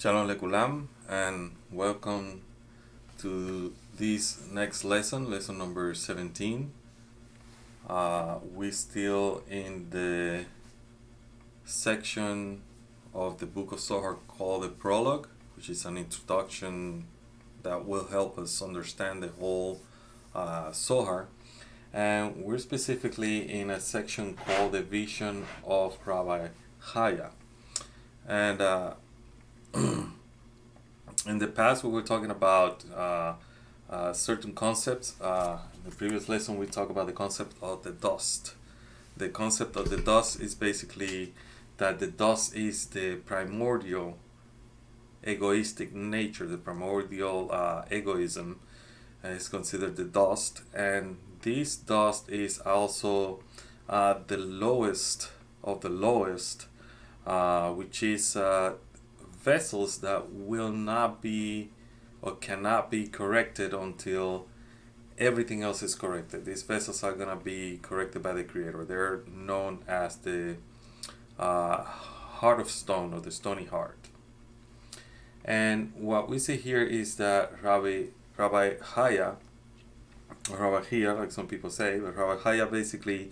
Shalom lekulam, and welcome to this next lesson, lesson number 17. We're still in the section of the Book of Zohar called the Prologue, which is an introduction that will help us understand the whole Zohar. And we're specifically in a section called the Vision of Rabbi Chiya. And in the past, we were talking about certain concepts. In the previous lesson, we talked about the concept of the dust. The concept of the dust is basically that the dust is the primordial egoistic nature, the primordial egoism is considered the dust. And this dust is also the lowest of the lowest, which is vessels that will not be or cannot be corrected until everything else is corrected. These vessels are going to be corrected by the Creator. They're known as the heart of stone, or the stony heart. And what we see here is that Rabbi Chiya, or Rabbi Chiya, like some people say, but Rabbi Chiya basically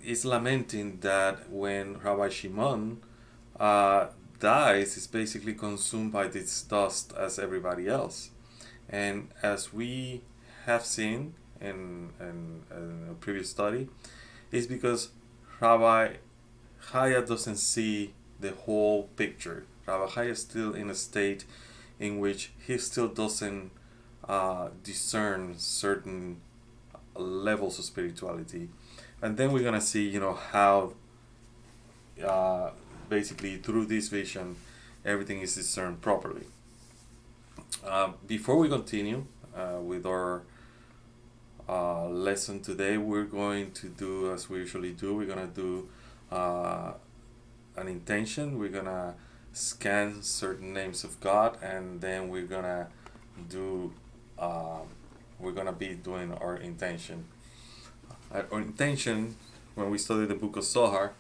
is lamenting that when Rabbi Shimon dies, is basically consumed by this dust as everybody else. And as we have seen in a previous study, is because Rabbi Chiya doesn't see the whole picture. Rabbi Chiya is still in a state in which he still doesn't discern certain levels of spirituality. And then we're going to see, how basically through this vision everything is discerned properly. Before we continue with our lesson today, we're going to do as we usually do. We're going to do an intention. We're going to scan certain names of God, and then we're going to do we're going to be doing our intention. Our intention when we study the Book of Zohar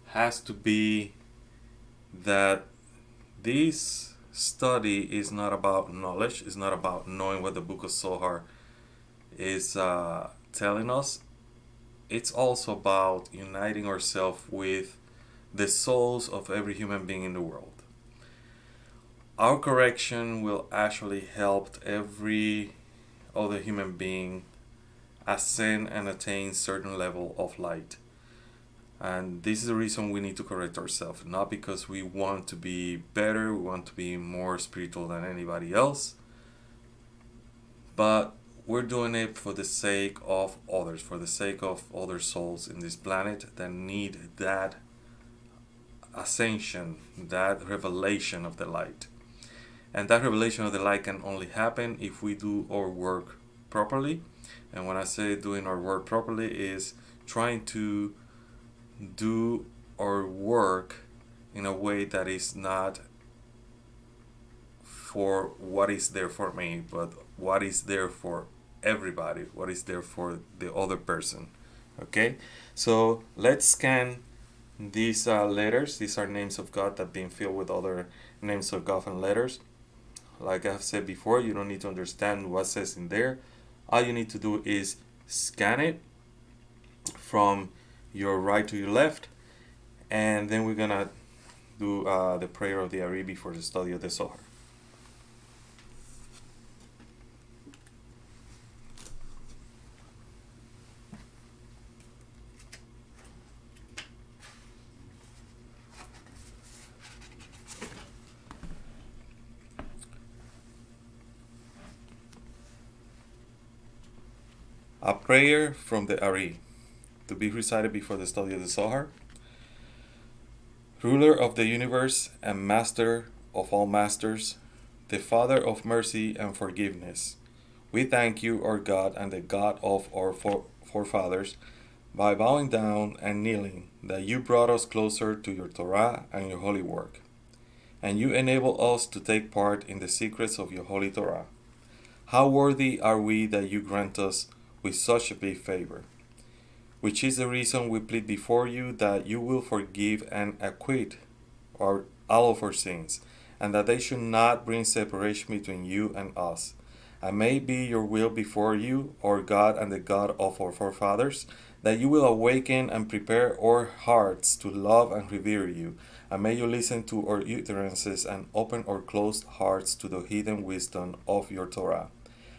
has to be that this study is not about knowledge, it's not about knowing what the Book of Zohar is telling us. It's also about uniting ourselves with the souls of every human being in the world. Our correction will actually help every other human being ascend and attain certain level of light. And this is the reason we need to correct ourselves, not because we want to be better, we want to be more spiritual than anybody else, but we're doing it for the sake of others, for the sake of other souls in this planet that need that ascension, that revelation of the light. And that revelation of the light can only happen if we do our work properly. And when I say doing our work properly, is trying to do our work in a way that is not for what is there for me, but what is there for everybody, what is there for the other person. Okay, so let's scan these letters. These are names of God that have been filled with other names of God and letters. Like I've said before, you don't need to understand what says in there. All you need to do is scan it from your right to your left, and then we're gonna do the prayer of the Ari before the study of the Zohar. A prayer from the Ari, to be recited before the study of the Zohar. Ruler of the universe and master of all masters, the Father of mercy and forgiveness, we thank you, our God and the God of our forefathers, by bowing down and kneeling, that you brought us closer to your Torah and your holy work, and you enable us to take part in the secrets of your holy Torah. How worthy are we that you grant us with such a big favor, which is the reason we plead before you that you will forgive and acquit all of our sins, and that they should not bring separation between you and us. And may be your will before you, our God and the God of our forefathers, that you will awaken and prepare our hearts to love and revere you. And may you listen to our utterances and open our closed hearts to the hidden wisdom of your Torah.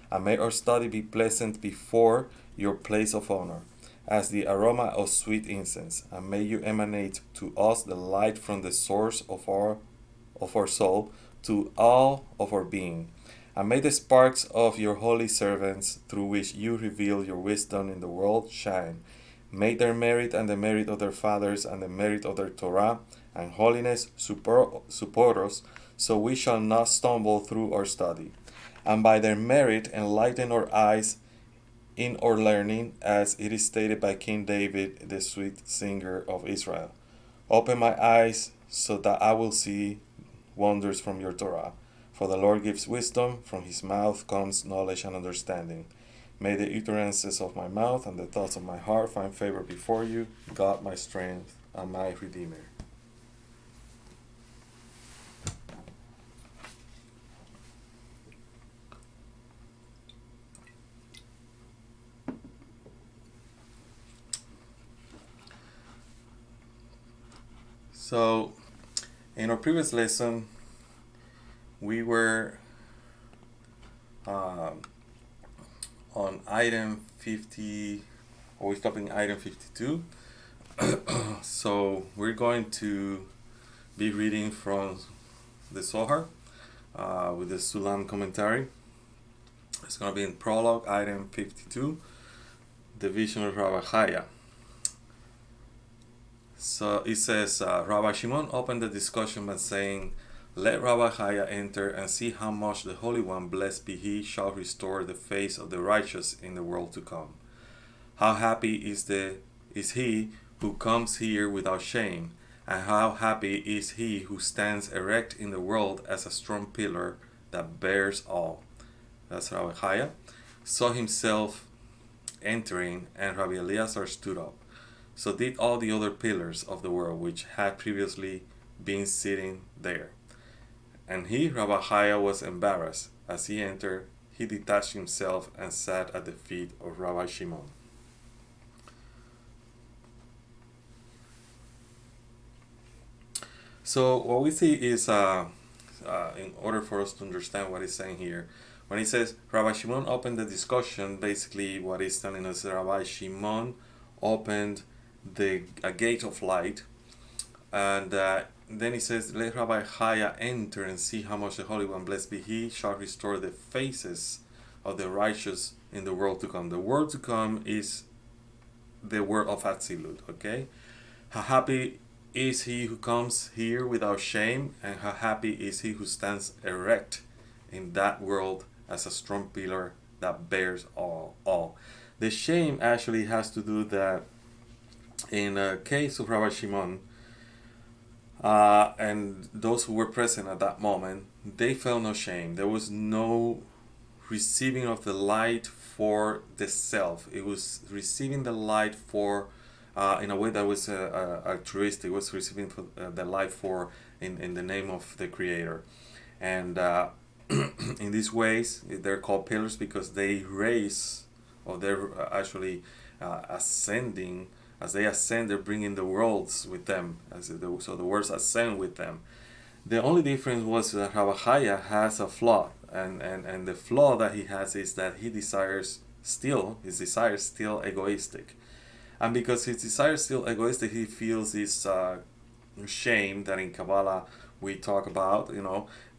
And may our study be pleasant before your place of honor, as the aroma of sweet incense. And may you emanate to us the light from the source of our soul to all of our being. And may the sparks of your holy servants, through which you reveal your wisdom in the world, shine. May their merit and the merit of their fathers and the merit of their Torah and holiness support us, so we shall not stumble through our study. And by their merit enlighten our eyes in our learning, as it is stated by King David, the sweet singer of Israel. Open my eyes so that I will see wonders from your Torah. For the Lord gives wisdom, from his mouth comes knowledge and understanding. May the utterances of my mouth and the thoughts of my heart find favor before you, God my strength and my Redeemer. So, in our previous lesson, we were on item 50, or we're stopping item 52. So, we're going to be reading from the Zohar with the Sulam commentary. It's going to be in prologue, item 52, the Vision of Rabbi Chiya. So it says, Rabbi Shimon opened the discussion by saying, "Let Rabbi Chiya enter and see how much the Holy One, blessed be He, shall restore the face of the righteous in the world to come. How happy is he who comes here without shame, and how happy is he who stands erect in the world as a strong pillar that bears all." That's Rabbi Chiya. Saw himself entering, and Rabbi Eliezer stood up. So did all the other pillars of the world which had previously been sitting there. And he, Rabbi Chiya, was embarrassed. As he entered, he detached himself and sat at the feet of Rabbi Shimon. So what we see is, in order for us to understand what he's saying here, when he says Rabbi Shimon opened the discussion, basically what he's telling us is Rabbi Shimon opened a gate of light, and then he says, "Let Rabbi Chiya enter and see how much the Holy One, blessed be He, shall restore the faces of the righteous in the world to come." The world to come is the world of Atzilut, okay? How happy is he who comes here without shame, and how happy is he who stands erect in that world as a strong pillar that bears all. The shame actually has to do that in the case of Rabbi Shimon, and those who were present at that moment, they felt no shame. There was no receiving of the light for the self. It was receiving the light for, in a way that was altruistic. It was receiving the light for in the name of the Creator. And in these ways, they're called pillars because they raise, or they're actually ascending. As they ascend, they're bringing the worlds with them. So the worlds ascend with them. The only difference was that Rabbi Chiya has a flaw. And the flaw that he has is that his desire is still egoistic. And because his desire is still egoistic, he feels this shame that in Kabbalah we talk about,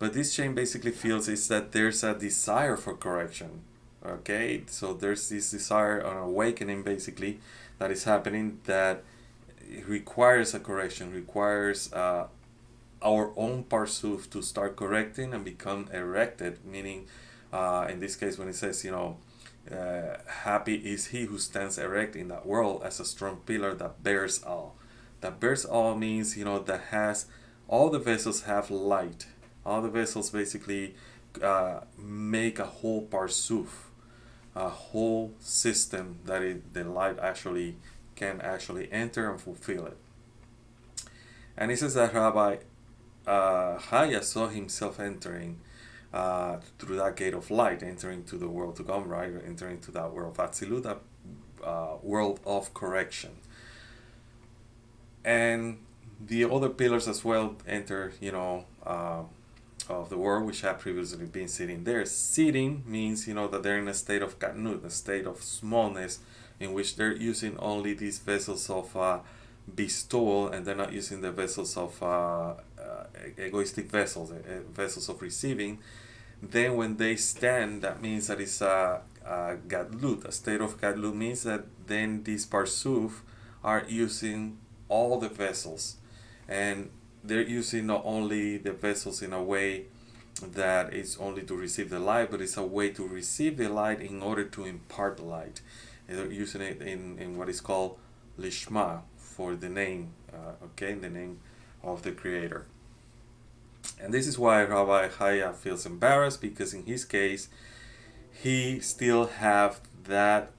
But this shame basically feels is that there's a desire for correction. Okay? So there's this desire, an awakening basically, that is happening that requires a correction, requires our own parsuf to start correcting and become erected, meaning in this case when it says, happy is he who stands erect in that world as a strong pillar that bears all. That bears all means, that has, all the vessels have light. All the vessels basically make a whole parsuf, a whole system that the light can actually enter and fulfill it. And he says that Rabbi Chaya saw himself entering through that gate of light, entering to the world to come, right? Entering to that world of Atzilut, that world of correction. And the other pillars as well enter, of the world which have previously been sitting there. Sitting means, that they're in a state of katnut, a state of smallness, in which they're using only these vessels of bestowal, and they're not using the vessels of egoistic vessels, vessels of receiving. Then when they stand, that means that it's a gadlut. A state of gadlut means that then these parsuf are using all the vessels, and they're using not only the vessels in a way that it's only to receive the light, but it's a way to receive the light in order to impart the light. And they're using it in what is called lishma, for the name, the name of the Creator. And this is why Rabbi Chiya feels embarrassed, because in his case, he still have that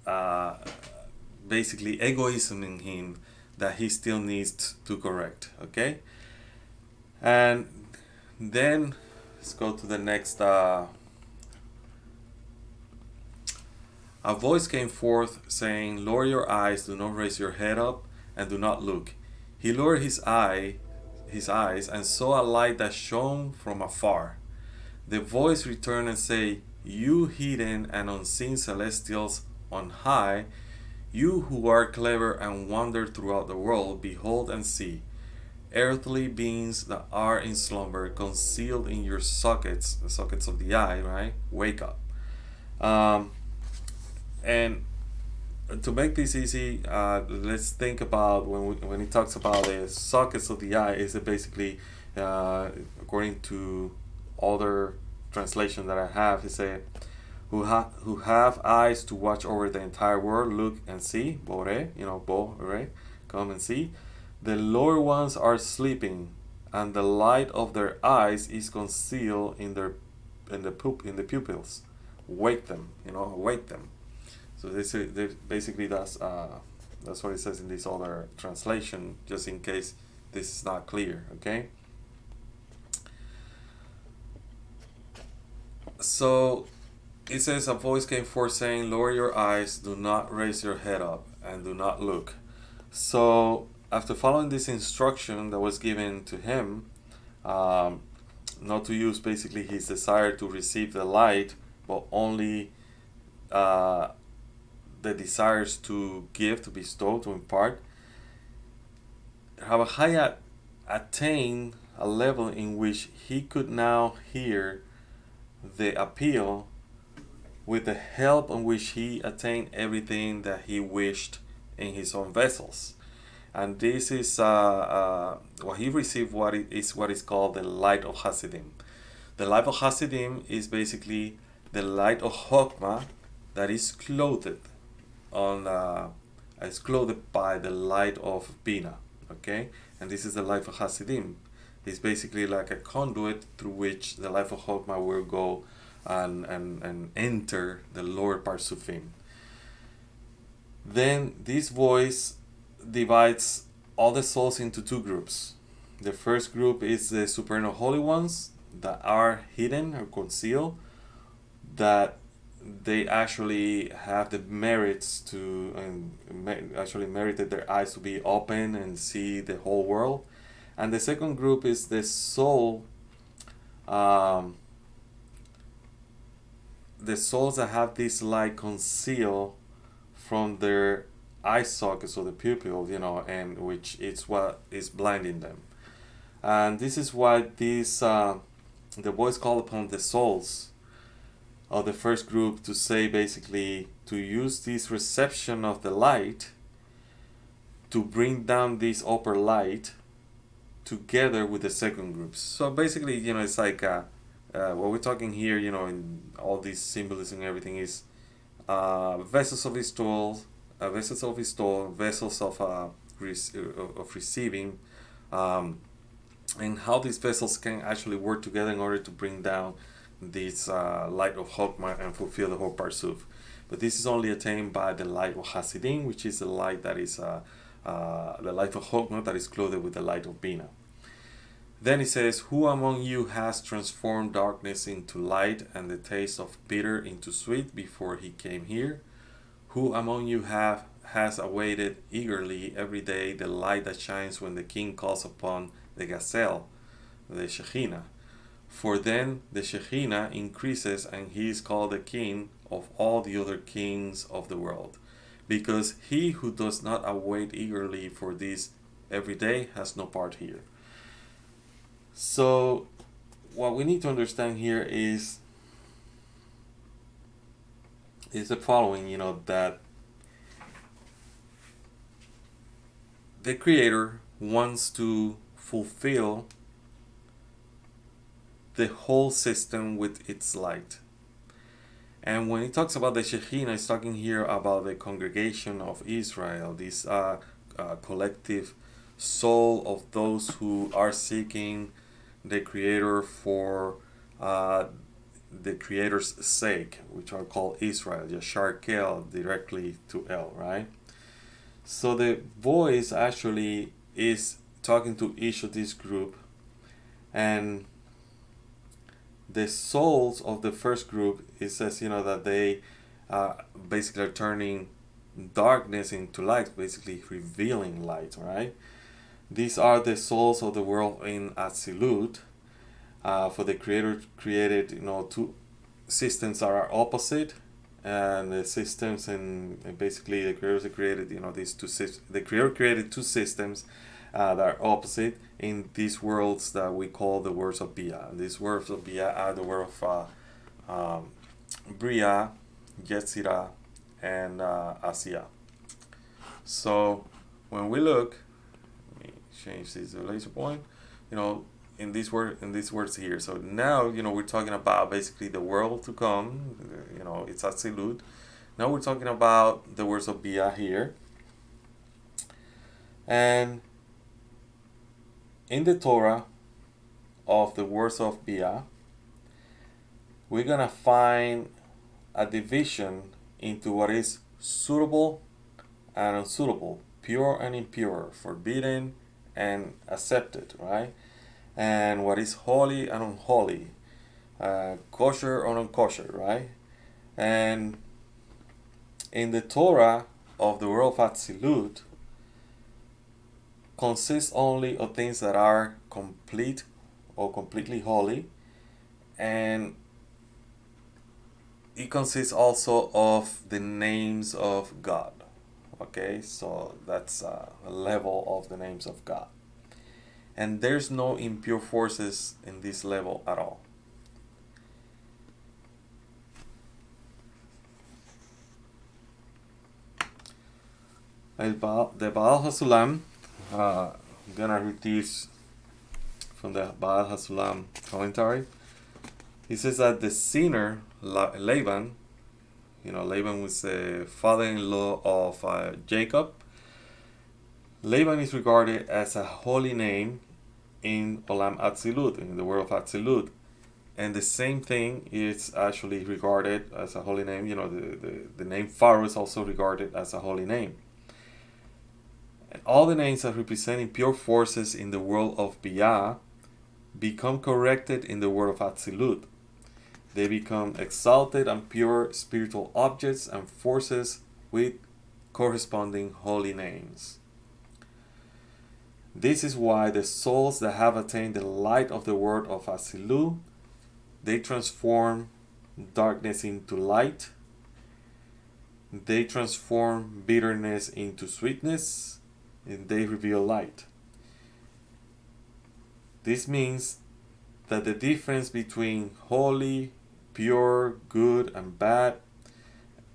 basically egoism in him that he still needs to correct. Okay, and then let's go to the next. A voice came forth saying, "Lower your eyes, do not raise your head up, and do not look." He lowered his eyes, and saw a light that shone from afar. The voice returned and said, "You hidden and unseen celestials on high, you who are clever and wander throughout the world, behold and see. Earthly beings that are in slumber, concealed in your sockets, the sockets of the eye, right? Wake up." And to make this easy, let's think about when he talks about the sockets of the eye, is it basically, according to other translation that I have, he said, who have eyes to watch over the entire world, look and see, bore, come and see. The lower ones are sleeping, and the light of their eyes is concealed in the pupils. Wake them, awake them. So they basically that's what it says in this other translation, just in case this is not clear. Okay. So it says, a voice came forth saying, "Lower your eyes, do not raise your head up, and do not look." So after following this instruction that was given to him, not to use basically his desire to receive the light, but only the desires to give, to bestow, to impart, Rabbi Chiya attained a level in which he could now hear the appeal with the help in which he attained everything that he wished in his own vessels. And this is what he received, what is called the light of Hasidim. The light of Hasidim is basically the light of Chokmah that is clothed by the light of Bina. Okay, and this is the life of Hasidim. It's basically like a conduit through which the life of Chokmah will go and enter the lower Parsufim. Then this voice divides all the souls into two groups. The first group is the supernal holy ones that are hidden or concealed, that they actually have the merits to, and actually merited their eyes to be open and see the whole world. And the second group is the soul, the souls that have this light concealed from their eye sockets or the pupil, and which is what is blinding them. And this is why the voice called upon the souls of the first group to say, basically, to use this reception of the light to bring down this upper light together with the second groups. So basically, it's like what we're talking here, in all these symbolism and everything, is vessels of bestowal, vessels of receiving, and how these vessels can actually work together in order to bring down this light of Chokmah and fulfill the whole Parsuf. But this is only attained by the light of Hasidim, which is the light that is the light of Chokmah that is clothed with the light of Bina. Then he says, who among you has transformed darkness into light and the taste of bitter into sweet before he came here? Who among you has awaited eagerly every day the light that shines when the king calls upon the gazelle, the Shekhinah? For then the Shekhinah increases, and he is called the king of all the other kings of the world. Because he who does not await eagerly for this every day has no part here. So, what we need to understand here is the following, that the Creator wants to fulfill the whole system with its light. And when he talks about the Shekhinah, he's talking here about the congregation of Israel, this collective soul of those who are seeking the Creator for the Creator's sake, which are called Israel, Yashar Kel, directly to El, right? So the voice actually is talking to each of this group, and the souls of the first group, it says, that they basically are turning darkness into light, basically revealing light, right? These are the souls of the world in Atzilut. For the Creator created, two systems that are opposite, and the systems and basically the Creator created, these two systems. The Creator created two systems that are opposite in these worlds that we call the worlds of Bia. These worlds of Bia are the world of Bria, Yetzirah, and Asiya. So when we look, let me change this laser point. In these words here. So now we're talking about basically the world to come. It's Atzilut. Now we're talking about the words of Bia here, and in the Torah of the words of Bia, we're gonna find a division into what is suitable and unsuitable, pure and impure, forbidden and accepted, right? And what is holy and unholy, kosher or unkosher, right? And in the Torah of the world of Atzilut, consists only of things that are complete or completely holy, and it consists also of the names of God. Okay, so that's a level of the names of God. And there's no impure forces in this level at all. The Baal HaSulam, I'm gonna read this from the Baal HaSulam commentary. He says that the sinner, Laban, Laban was the father-in-law of Jacob. Laban is regarded as a holy name in Olam Atzilut, in the world of Atzilut. And the same thing is actually regarded as a holy name. The name Pharaoh is also regarded as a holy name. And all the names that represent impure forces in the world of Bia become corrected in the world of Atzilut. They become exalted and pure spiritual objects and forces with corresponding holy names. This is why the souls that have attained the light of the world of Atzilut, they transform darkness into light. They transform bitterness into sweetness, and they reveal light. This means that the difference between holy, pure, good, and bad,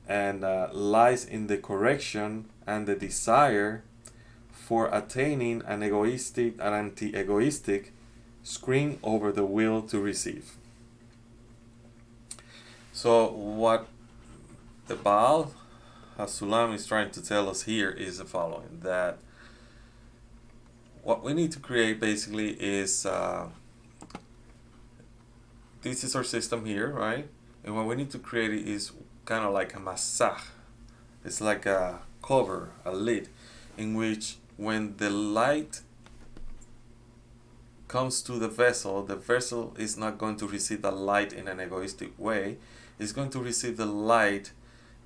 and lies in the correction and the desire for attaining an egoistic and anti-egoistic screen over the will to receive. So what the Baal HaSulam is trying to tell us here is the following, that what we need to create basically is this is our system here, right? And what we need to create is kind of like a masach. It's like a cover, a lid, in which when the light comes to the vessel is not going to receive the light in an egoistic way. It's going to receive the light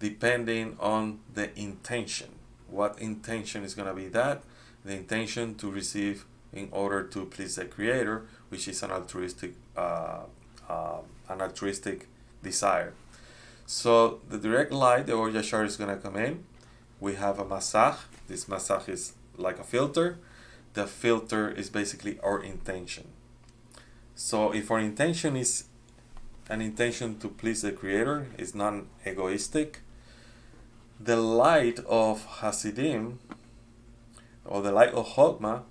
depending on the intention. What intention is going to be that? The intention to receive in order to please the Creator, which is an altruistic desire. So the direct light, the Or Yashar, is going to come in. We have a masach. This masach is like a filter. The filter is basically our intention. So if our intention is an intention to please the Creator, is non-egoistic, the light of Hasidim, or the light of Chokmah,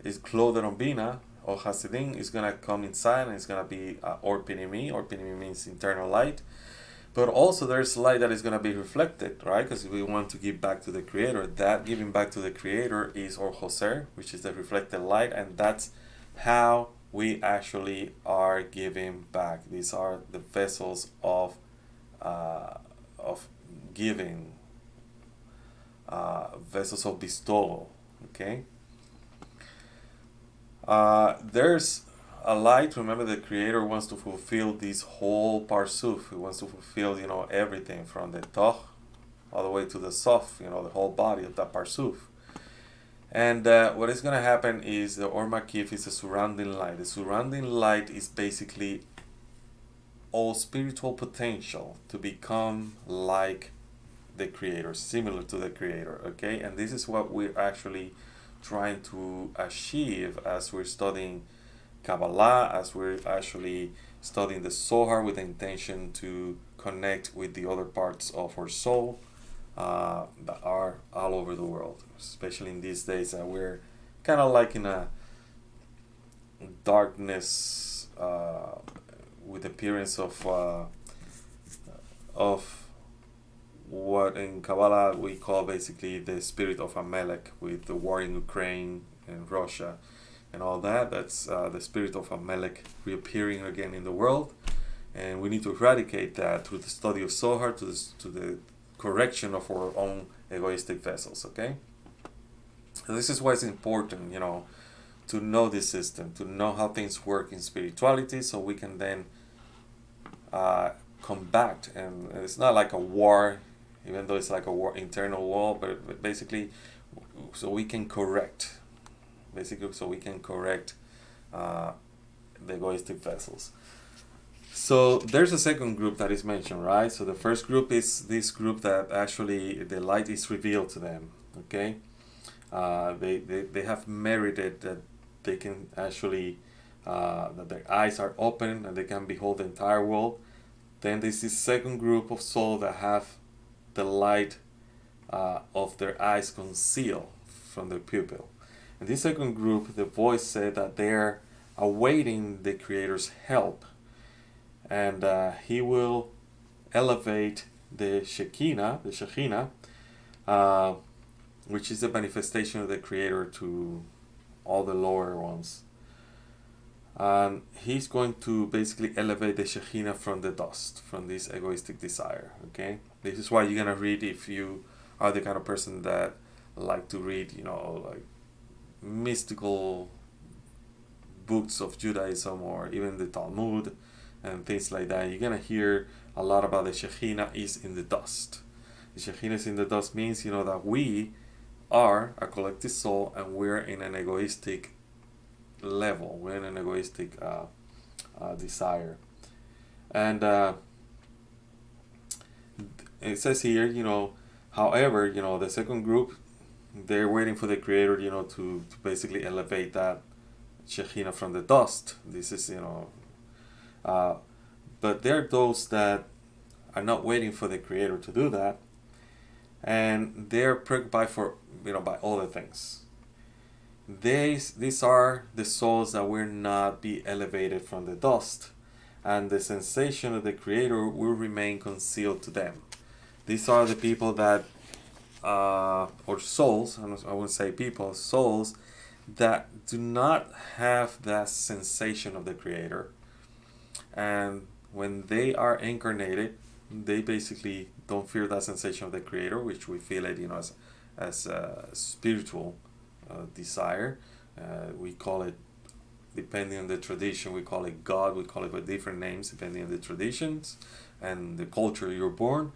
is clothed on Bina, or Hasidim, is going to come inside, and it's going to be Or Pinimi. Or Pinimi means internal light. But also there's light that is going to be reflected, right? Because we want to give back to the Creator. That giving back to the Creator is Or Hoser, which is the reflected light, and that's how we actually are giving back. These are the vessels of giving, vessels of bestowal. Okay. There's a light. Remember, the Creator wants to fulfill this whole parsuf. He wants to fulfill, everything from the toch all the way to the sof, the whole body of that parsuf. And what is going to happen is the Or Makif is a surrounding light. The surrounding light is basically all spiritual potential to become like the Creator, similar to the Creator, okay? And this is what we're actually trying to achieve as we're studying Kabbalah, as we're actually studying the Zohar with the intention to connect with the other parts of our soul that are all over the world, especially in these days that we're kind of like in a darkness with appearance of what in Kabbalah we call basically the spirit of Amalek, with the war in Ukraine and Russia and all that. That's the spirit of Amalek reappearing again in the world, and we need to eradicate that through the study of Zohar, to the correction of our own egoistic vessels, okay? And this is why it's important, to know this system, to know how things work in spirituality, so we can then combat. And it's not like a war, even though it's like a war, internal war, but basically so we can correct, the egoistic vessels. So there's a second group that is mentioned, right? So the first group is this group that actually the light is revealed to them, okay? They have merited that they can actually, that their eyes are open and they can behold the entire world. Then there's this second group of souls that have the light of their eyes concealed from their pupil. In this second group, the voice said that they're awaiting the Creator's help, and He will elevate the Shekinah, which is the manifestation of the Creator to all the lower ones. And He's going to basically elevate the Shekinah from the dust, from this egoistic desire, okay? This is why you're going to read, if you are the kind of person that like to read, like mystical books of Judaism, or even the Talmud and things like that, you're going to hear a lot about the Shekinah is in the dust. The Shekinah is in the dust means, that we are a collective soul and we're in an egoistic level. We're in an egoistic desire. And it says here, however, the second group, they're waiting for the Creator, to basically elevate that Shekinah from the dust. This is, but there are those that are not waiting for the Creator to do that, and they're preoccupied by other things. These are the souls that will not be elevated from the dust, and the sensation of the Creator will remain concealed to them. These are the people that, or souls, I wouldn't say people, souls that do not have that sensation of the Creator. And when they are incarnated, they basically don't feel that sensation of the Creator, which we feel it, as a spiritual desire. We call it depending on the tradition. We call it God, we call it by different names depending on the traditions and the culture you're born.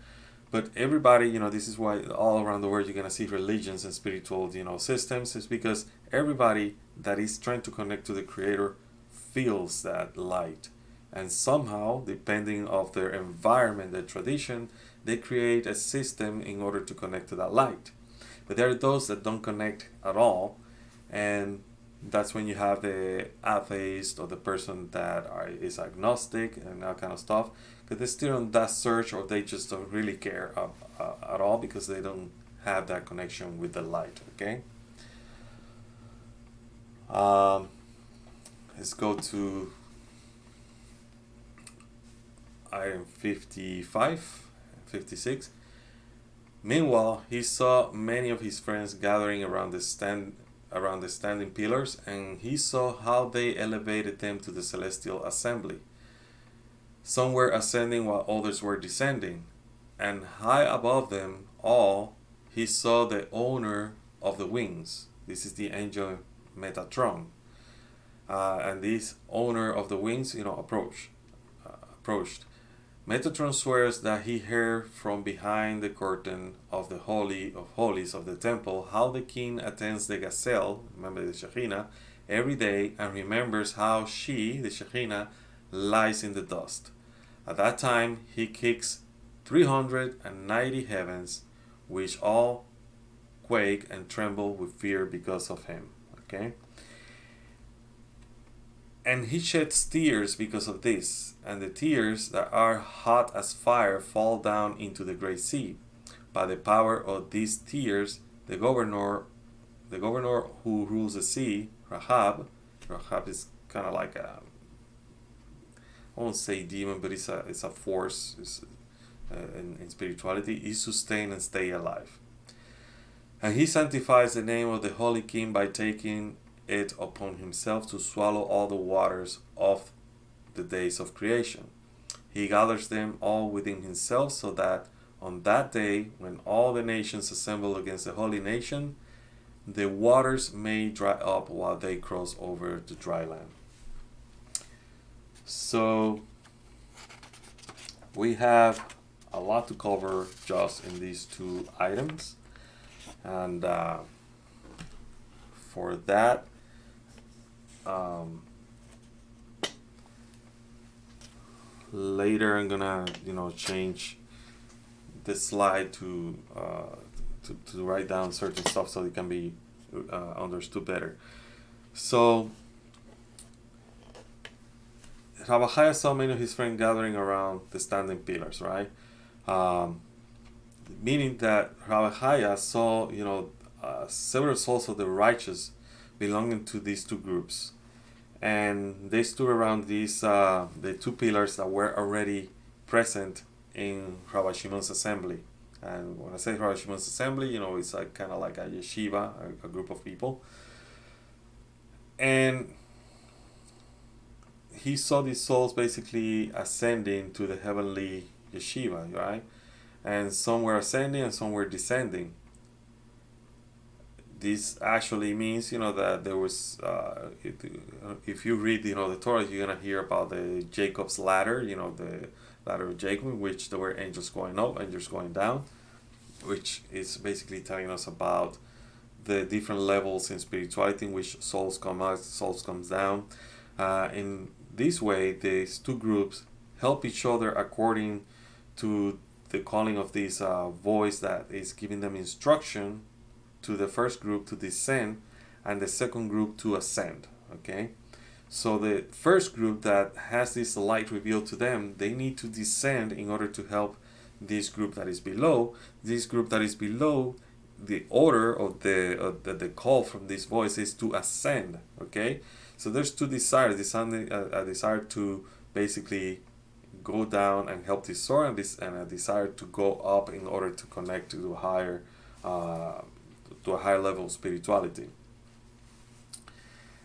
But everybody, this is why all around the world you're going to see religions and spiritual, systems, is because everybody that is trying to connect to the Creator feels that light. And somehow, depending of their environment, their tradition, they create a system in order to connect to that light. But there are those that don't connect at all, and that's when you have the atheist or the person that is agnostic and that kind of stuff, because they're still on that search, or they just don't really care at all because they don't have that connection with the light. Okay. Let's go to item 55, 56. Meanwhile, he saw many of his friends gathering around the standing pillars, and he saw how they elevated them to the celestial assembly. Some were ascending while others were descending, and high above them all he saw the owner of the wings. This is the angel Metatron. And this owner of the wings, approached. Metatron swears that he heard from behind the curtain of the Holy of Holies of the temple how the king attends the gazelle, remember the Shekhinah, every day, and remembers how she, the Shekhinah, lies in the dust. At that time he kicks 390 heavens, which all quake and tremble with fear because of him. Okay? And he sheds tears because of this, and the tears that are hot as fire fall down into the great sea. By the power of these tears, the governor who rules the sea, Rahab is kind of like I won't say demon, but it's a force in spirituality, is sustained and stay alive. And he sanctifies the name of the Holy King by taking it upon himself to swallow all the waters of the days of creation. He gathers them all within himself, so that on that day, when all the nations assemble against the holy nation, the waters may dry up while they cross over the dry land. So we have a lot to cover just in these two items, and for that, later I'm gonna change the slide to write down certain stuff so it can be understood better. So Rabbi Chiya saw many of his friends gathering around the standing pillars, right? Meaning that Rabbi Chiya saw several souls of the righteous belonging to these two groups, and they stood around these the two pillars that were already present in Rabbi Shimon's assembly. And when I say Rabbi Shimon's assembly, it's kind of like a yeshiva, a group of people. And he saw these souls basically ascending to the heavenly yeshiva, right? And some were ascending and some were descending. This actually means, that there was, if you read, the Torah, you're going to hear about the Jacob's ladder, the ladder of Jacob, in which there were angels going up, angels going down, which is basically telling us about the different levels in spirituality in which souls come out, souls comes down. In this way, these two groups help each other according to the calling of this voice that is giving them instruction to the first group to descend and the second group to ascend. Okay, so the first group that has this light revealed to them, they need to descend in order to help this group that is below. This group that is below, the order of the call from this voice is to ascend. Okay, so there's two desires: a desire to basically go down and help this soul, and a desire to go up in order to connect to a higher level of spirituality.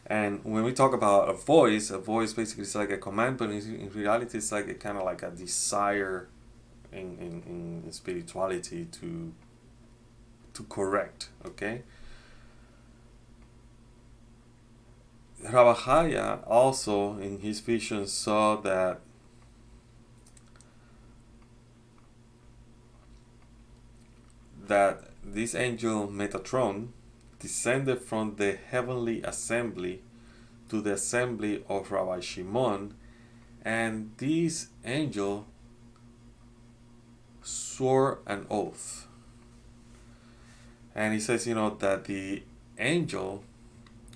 And when we talk about a voice basically is like a command, but in reality it's like a kind of like a desire in spirituality to correct. Okay, Rabbi Chiya also in his vision saw that this angel Metatron descended from the heavenly assembly to the assembly of Rabbi Shimon, and this angel swore an oath. And he says, that the angel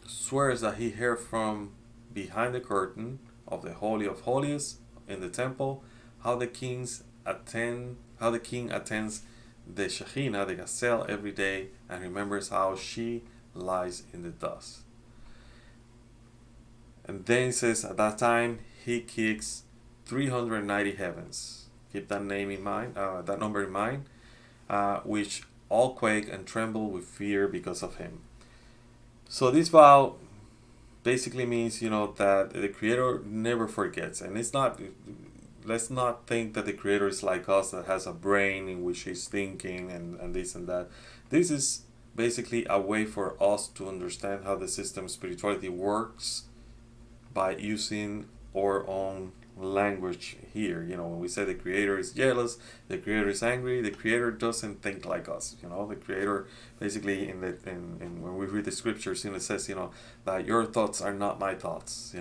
swears that he heard from behind the curtain of the Holy of Holies in the temple how the king attends the Shekhinah, the gazelle, every day, and remembers how she lies in the dust. And then he says at that time he kicks 390 heavens. Keep that name in mind, that number in mind, which all quake and tremble with fear because of him. So this vow basically means, that the Creator never forgets, and it's not. Let's not think that the Creator is like us, that has a brain in which he's thinking and this and that. This is basically a way for us to understand how the system of spirituality works by using our own language here. When we say the Creator is jealous, the Creator is angry, the Creator doesn't think like us. The Creator basically in when we read the scriptures, it says, that your thoughts are not my thoughts.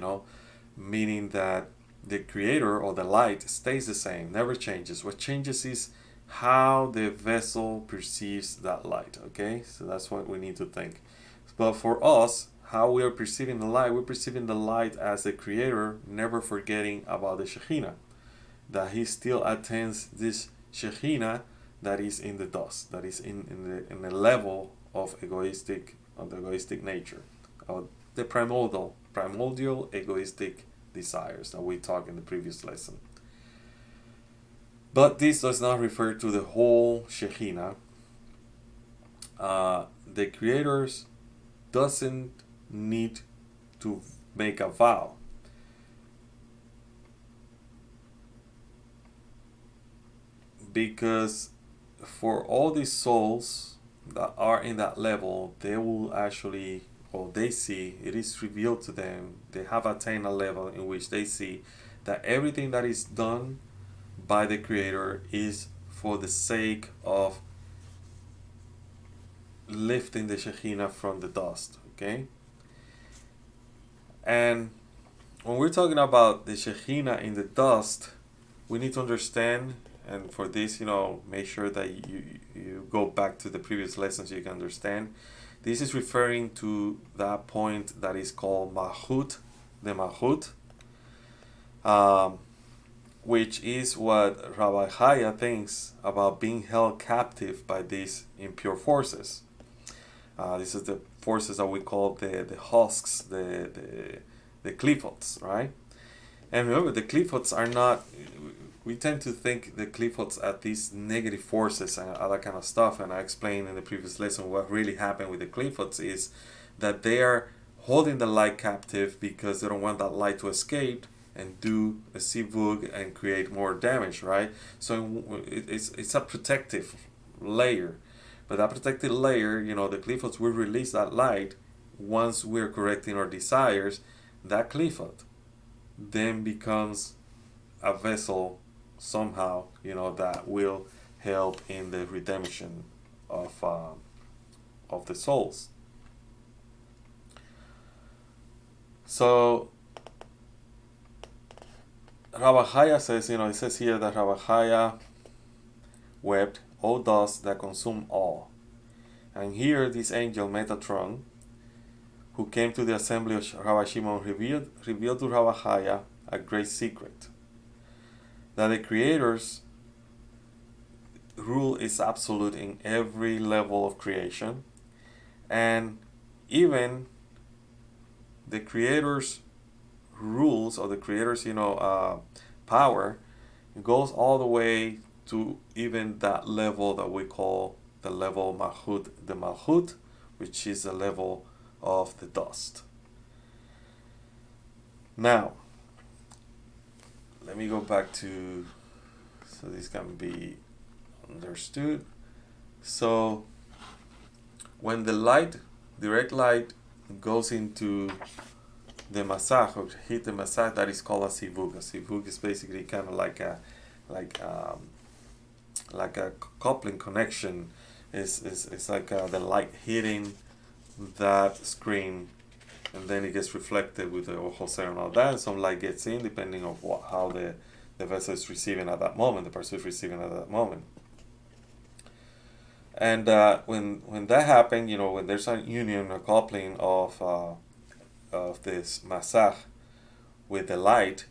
Meaning that the Creator or the light stays the same, never changes. What changes is how the vessel perceives that light. Okay, so that's what we need to think. But for us, how we are perceiving the light, we're perceiving the light as the Creator, never forgetting about the Shekhinah, that he still attends this Shekhinah that is in the dust, that is in the level of the egoistic nature, of the primordial egoistic desires that we talked in the previous lesson. But this does not refer to the whole Shekhinah. The Creator's doesn't need to make a vow. Because for all these souls that are in that level, they will actually, or they see, it is revealed to them, they have attained a level in which they see that everything that is done by the Creator is for the sake of lifting the Shekhinah from the dust. Okay? And when we're talking about the Shekhinah in the dust, we need to understand, and for this, make sure that you go back to the previous lessons so you can understand. This is referring to that point that is called Malchut de Malchut, which is what Rabbi Chiya thinks about being held captive by these impure forces. This is the forces that we call the husks, the clifots, right? And remember, the clifots are not. We tend to think the clifots are these negative forces and all that kind of stuff. And I explained in the previous lesson what really happened with the clifots is that they are holding the light captive because they don't want that light to escape and do a sivug and create more damage, right? So it's a protective layer. But that protective layer, the clifots will release that light once we're correcting our desires. That clifot then becomes a vessel somehow, that will help in the redemption of the souls. So Rabbi Chiya says, it says here that Rabbi Chiya wept, "O dust that consume all." And here this angel Metatron, who came to the assembly of Rabbi Shimon, revealed to Rabbi Chiya a great secret, that the Creator's rule is absolute in every level of creation, and even the Creator's rules, or the Creator's power, goes all the way to even that level that we call the level Malchut de Malchut, which is the level of the dust. Now, let me go back to, so this can be understood. So when the light, direct light, goes into the masach, or hit the masach, that is called a sivug. A sivug is basically kind of like um, like a coupling connection. It's like the light hitting that screen, and then it gets reflected with the Ojoser and all that, and some light gets in depending on how the vessel is receiving at that moment, the person is receiving at that moment. And when that happens, when there's a union, a coupling of this masach with the light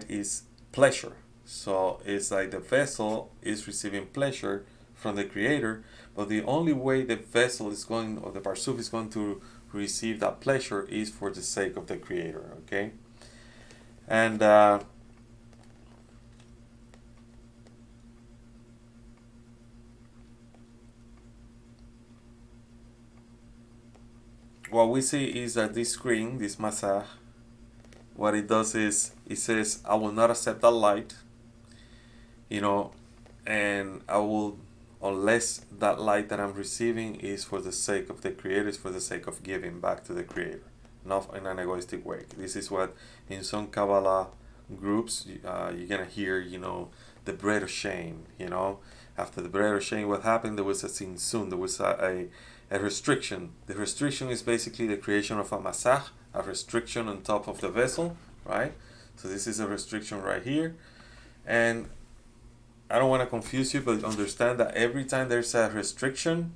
is pleasure. So it's like the vessel is receiving pleasure from the Creator, but the only way the vessel is going, or the parsuf is going to receive that pleasure, is for the sake of the Creator. Okay, and what we see is that this screen, this masach, what it does is it says, I will not accept that light, and I will, unless that light that I'm receiving is for the sake of the Creator, is for the sake of giving back to the Creator, not in an egoistic way. This is what in some Kabbalah groups you're gonna hear, the bread of shame. After the bread of shame, what happened? There was a tzimtzum, there was a restriction. The restriction is basically the creation of a masach, a restriction on top of the vessel, right? So this is a restriction right here, and I don't want to confuse you, but understand that every time there's a restriction,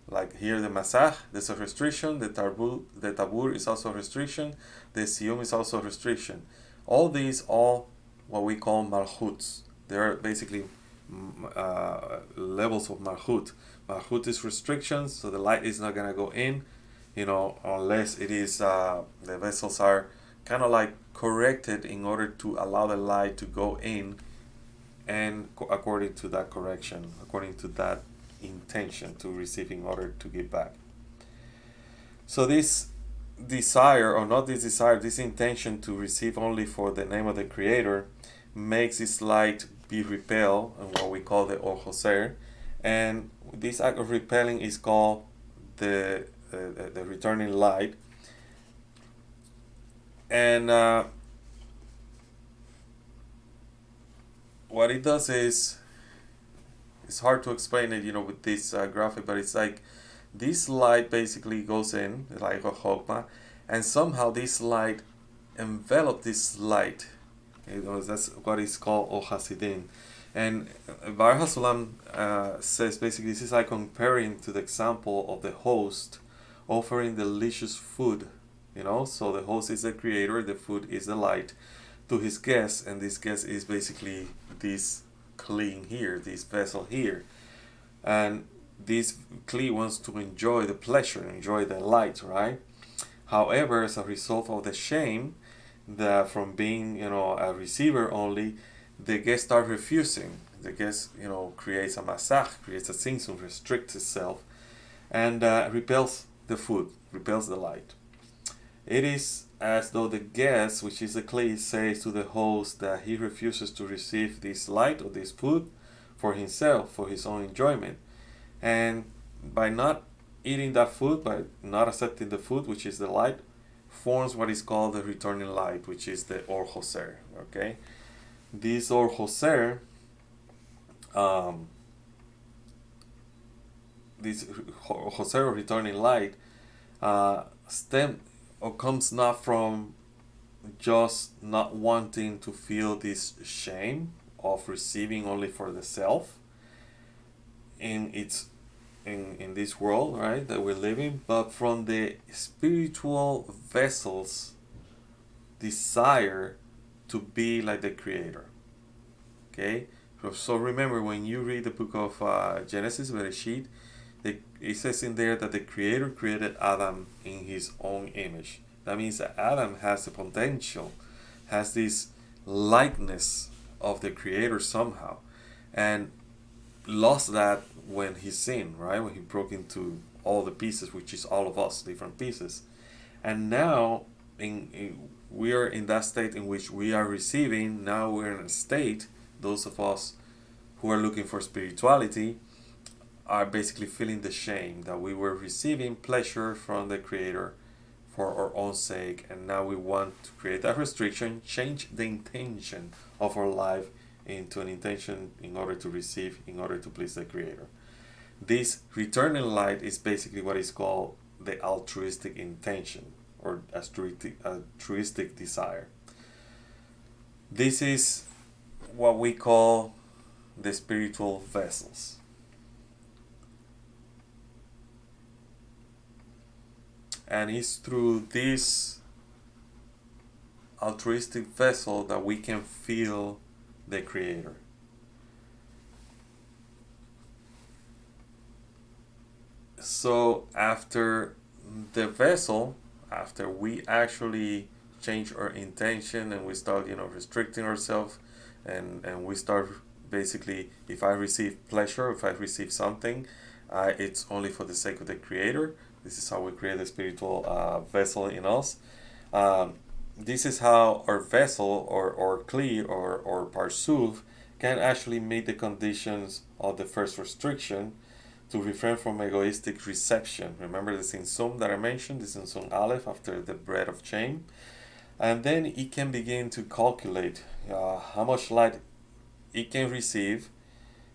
like here the masach, there's a restriction, the tabur is also a restriction, the siyum is also a restriction. All these, all what we call malchuts. They're basically levels of malchut. Malchut is restrictions, so the light is not going to go in, unless it is, the vessels are kind of like corrected in order to allow the light to go in, and according to that correction, according to that intention to receive in order to give back. So this desire, or not this desire, this intention to receive only for the name of the Creator, makes this light be repelled, and what we call the Ojoser, and this act of repelling is called the returning light. And what it does is, it's hard to explain it, with this graphic, but it's like this light basically goes in, like a chokmah, and somehow this light envelop this light. That's what is called O Hasidin. And Bar Hasulam says basically this is like comparing to the example of the host offering delicious food. So the host is the Creator, the food is the light, to his guest, and this guest is basically this kli here, this vessel here. And this kli wants to enjoy the pleasure, enjoy the light, right? However, as a result of the shame, that from being, a receiver only, the guest start refusing. The guest, creates a masach, creates a tzimtzum, restricts itself, and repels the food, repels the light. It is as though the guest, which is the kli, says to the host that he refuses to receive this light or this food for himself, for his own enjoyment. And by not eating that food, by not accepting the food, which is the light, forms what is called the returning light, which is the Or Hoser. Okay? This Or Hoser, this Hoser, or returning light, comes not from just not wanting to feel this shame of receiving only for the self in this world, right, that we're living, but from the spiritual vessel's desire to be like the Creator. Okay, so remember, when you read the book of Genesis, Bereshit, it says in there that the Creator created Adam in his own image. That means that Adam has the potential, has this likeness of the Creator somehow, and lost that when he sinned, right? When he broke into all the pieces, which is all of us, different pieces. And now we are in that state in which we are receiving. Now we're in a state, those of us who are looking for spirituality are basically feeling the shame that we were receiving pleasure from the Creator for our own sake, and now we want to create that restriction, change the intention of our life into an intention in order to receive, in order to please the Creator. This returning light is basically what is called the altruistic intention or altruistic desire. This is what we call the spiritual vessels. And it's through this altruistic vessel that we can feel the Creator. So after the vessel, after we actually change our intention and we start, restricting ourselves, and we start basically, if I receive pleasure, if I receive something, it's only for the sake of the Creator. This is how we create a spiritual vessel in us. This is how our vessel or kli or parsuv can actually meet the conditions of the first restriction to refrain from egoistic reception. Remember the Sinsum that I mentioned, the Sinsum Aleph after the bread of shame. And then it can begin to calculate how much light it can receive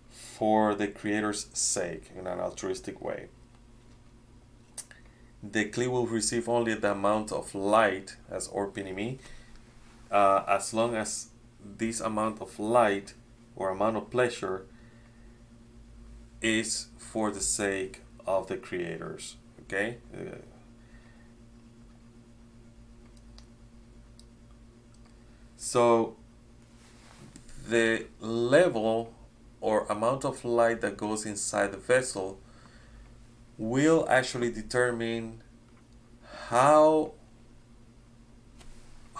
for the Creator's sake in an altruistic way. The Kli will receive only the amount of light as Orpinimi, as long as this amount of light or amount of pleasure is for the sake of the Creators. Okay? So the level or amount of light that goes inside the vessel will actually determine how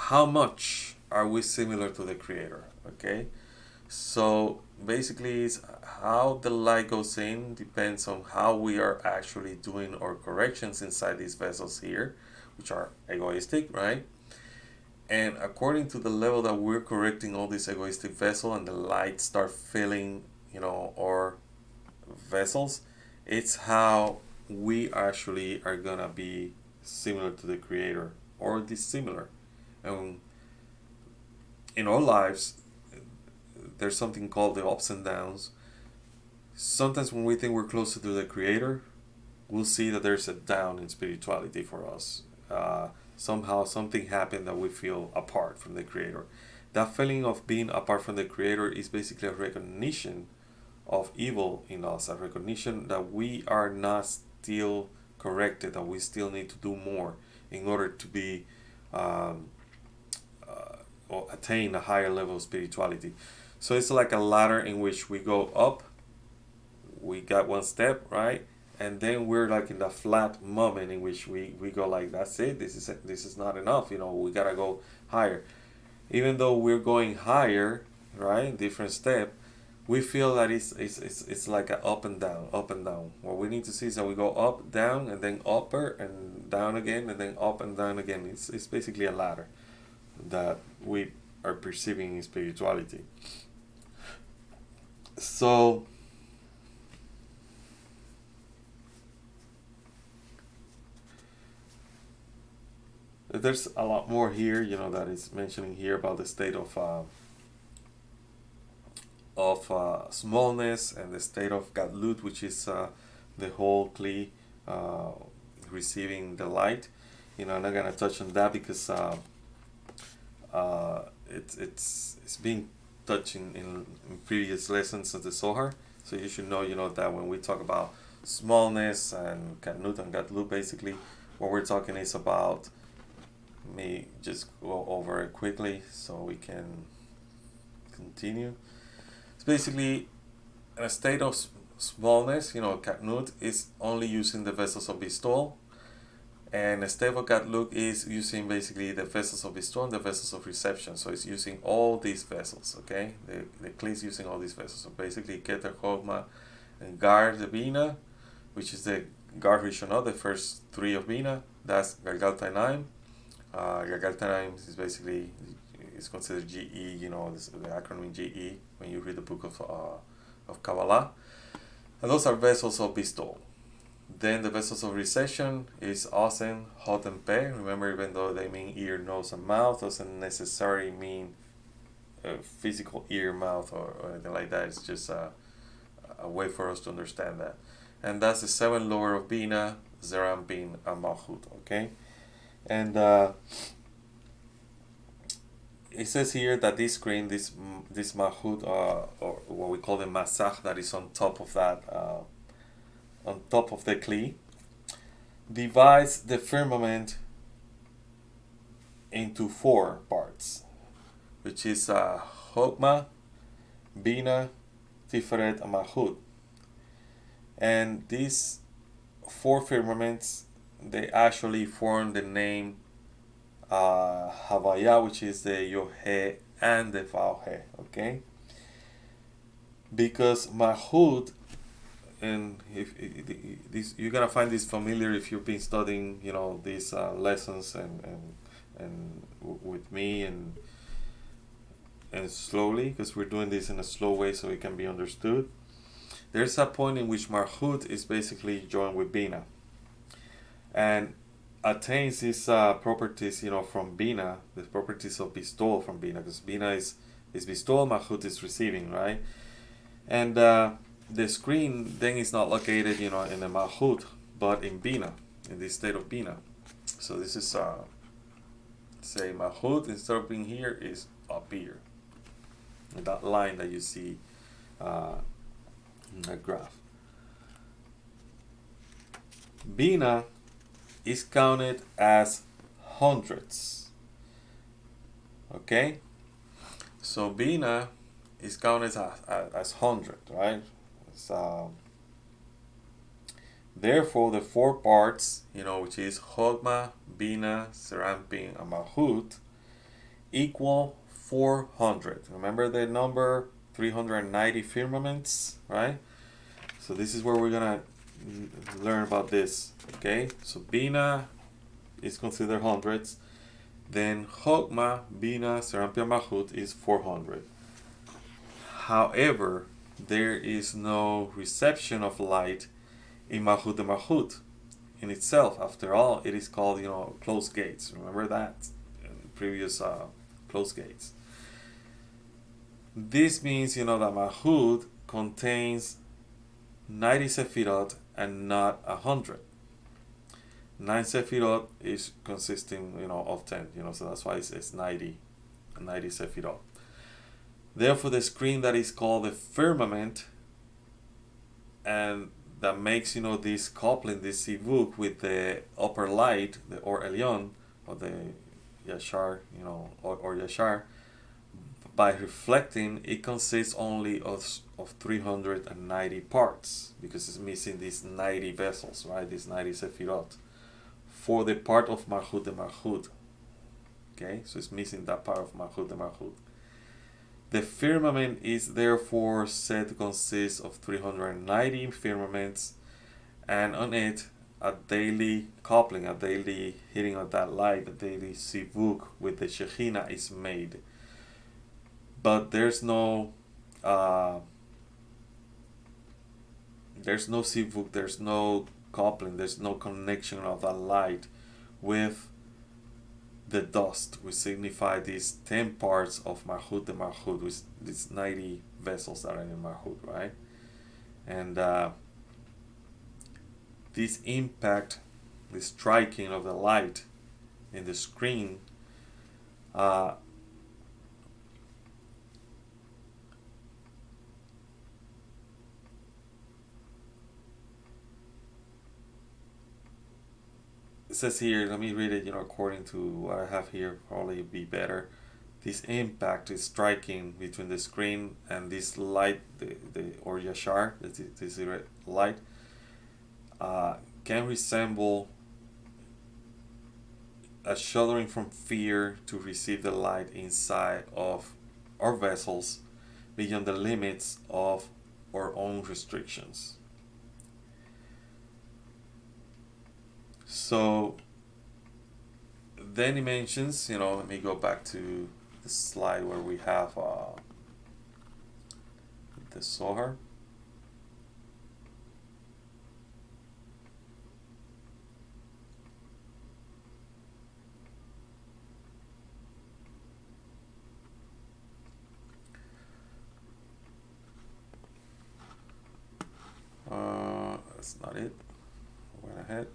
much are we similar to the Creator. Okay, so basically it's how the light goes in depends on how we are actually doing our corrections inside these vessels here, which are egoistic, right? And according to the level that we're correcting all this egoistic vessel and the light start filling, our vessels, it's how we actually are gonna be similar to the Creator or dissimilar. And in our lives, there's something called the ups and downs. Sometimes when we think we're closer to the Creator, we'll see that there's a down in spirituality for us. Somehow something happened that we feel apart from the Creator. That feeling of being apart from the Creator is basically a recognition of evil in us, a recognition that we are not still corrected, that we still need to do more in order to be or attain a higher level of spirituality. So it's like a ladder in which we go up, we got one step, right? And then we're like in the flat moment in which we go like, that's it, this is not enough, we gotta go higher. Even though we're going higher, right, different step, we feel that it's like a up and down, up and down. What we need to see is that we go up, down, and then upper and down again, and then up and down again. It's basically a ladder that we are perceiving in spirituality. So there's a lot more here, that is mentioning here about the state of smallness and the state of Gadlut, which is the whole Kli receiving the light. I'm not gonna touch on that because it's being touched in previous lessons of the Zohar. So you should know, that when we talk about smallness and Gadlut and Gadlut, basically what we're talking is about. Let me just go over it quickly so we can continue. It's basically a state of smallness. Katnut is only using the vessels of bestowal, and a state of Gadlut is using basically the vessels of bestowal and the vessels of reception. So it's using all these vessels. Okay, the Kli is using all these vessels. So basically, Keter, Chokmah, and Gar the Bina, which is the Gar Rishonah, the first three of Bina. That's Galgal Tainaim. Galgal Tainaim is basically, it's considered GE, the acronym GE when you read the book of Kabbalah. And those are vessels of bestowal. Then the vessels of recession is osen, hot, and pe. Remember, even though they mean ear, nose, and mouth, doesn't necessarily mean physical ear, mouth, or anything like that. It's just a way for us to understand that. And that's the seven lower of Bina, Zerampin, and Malchut. Okay? And it says here that this screen, this Malchut, or what we call the Masach, that is on top of that, on top of the Kli, divides the firmament into four parts, which is Chokmah, Bina, Tiferet, and Malchut. And these four firmaments, they actually form the name Havaya, which is the Yohe and the Vauhe, okay? Because Malchut, and if this, you're gonna find this familiar if you've been studying, these lessons and with me and slowly, because we're doing this in a slow way so it can be understood. There's a point in which Malchut is basically joined with Bina and attains these properties, from Bina, the properties of bestowal from Bina, because Bina is bestowal, Malchut is receiving, right? And the screen then is not located, in the Malchut, but in Bina, in the state of Bina. So this is, say, Malchut, instead of being here, is up here. And that line that you see in the graph. Bina is counted as hundreds. Okay? So Bina is counted as 100, right? So, therefore, the four parts, which is Chokmah, Bina, Serampin, and Malchut, equal 400. Remember the number 390 firmaments, right? So this is where we're gonna learn about this. Okay, so Bina is considered hundreds. Then Chokmah, Bina, Serampin, Malchut is 400. However, there is no reception of light in Malchut de Malchut in itself. After all, it is called, closed gates. Remember that in previous closed gates. This means, that Malchut contains 90 Sefirot and not 100. 9 Sefirot is consisting, of 10, so that's why it's 90 Sefirot. Therefore, the screen that is called the firmament, and that makes, this coupling, this sivuk with the upper light, the Or Elyon, or the Yashar, or Yashar, by reflecting, it consists only of 390 parts, because it's missing these 90 vessels, right? These 90 Sefirot, for the part of Malchut de Malchut. Okay, so it's missing that part of Malchut de Malchut. The firmament is therefore said to consist of 390 firmaments, and on it a daily coupling, a daily hitting of that light, a daily sivuk with the Shekhinah is made. But there's no sivuk, there's no coupling, there's no connection of that light with the dust, which signify these 10 parts of Malchut de Malchut, with these 90 vessels that are in Malchut, right? And this impact, the striking of the light in the screen, it says here, let me read it, according to what I have here, probably be better. This impact is striking between the screen and this light, the or Yashar, this light, can resemble a shuddering from fear to receive the light inside of our vessels beyond the limits of our own restrictions. So then he mentions, let me go back to the slide where we have the Zohar. that's not it. Went ahead.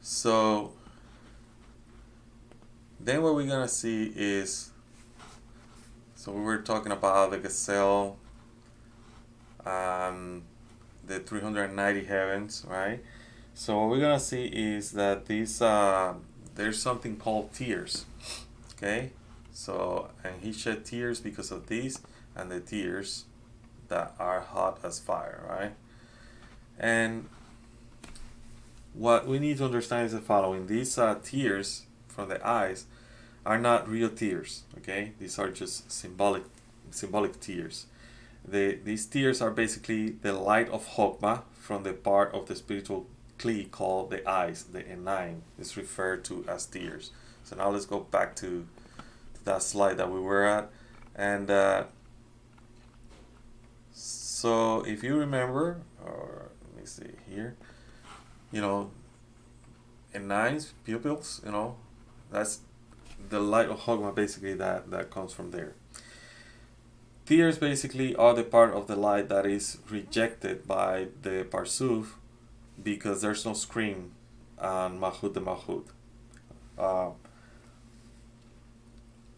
So then what we're gonna see is, so we were talking about the gazelle and the 390 heavens, right? So what we're gonna see is that these there's something called tears. Okay, so and he shed tears because of these and the tears that are hot as fire, right? And what we need to understand is the following: these tears from the eyes are not real tears. Okay, these are just symbolic tears. These tears are basically the light of Chokmah from the part of the spiritual kli called the eyes. The Enayim is referred to as tears. So now let's go back to that slide that we were at, and so if you remember, or let me see here, you know, Enayim's pupils, you know, that's the light of Chokmah basically that comes from there. Tears basically are the part of the light that is rejected by the Parsuf because there's no screen on Malchut de Malchut.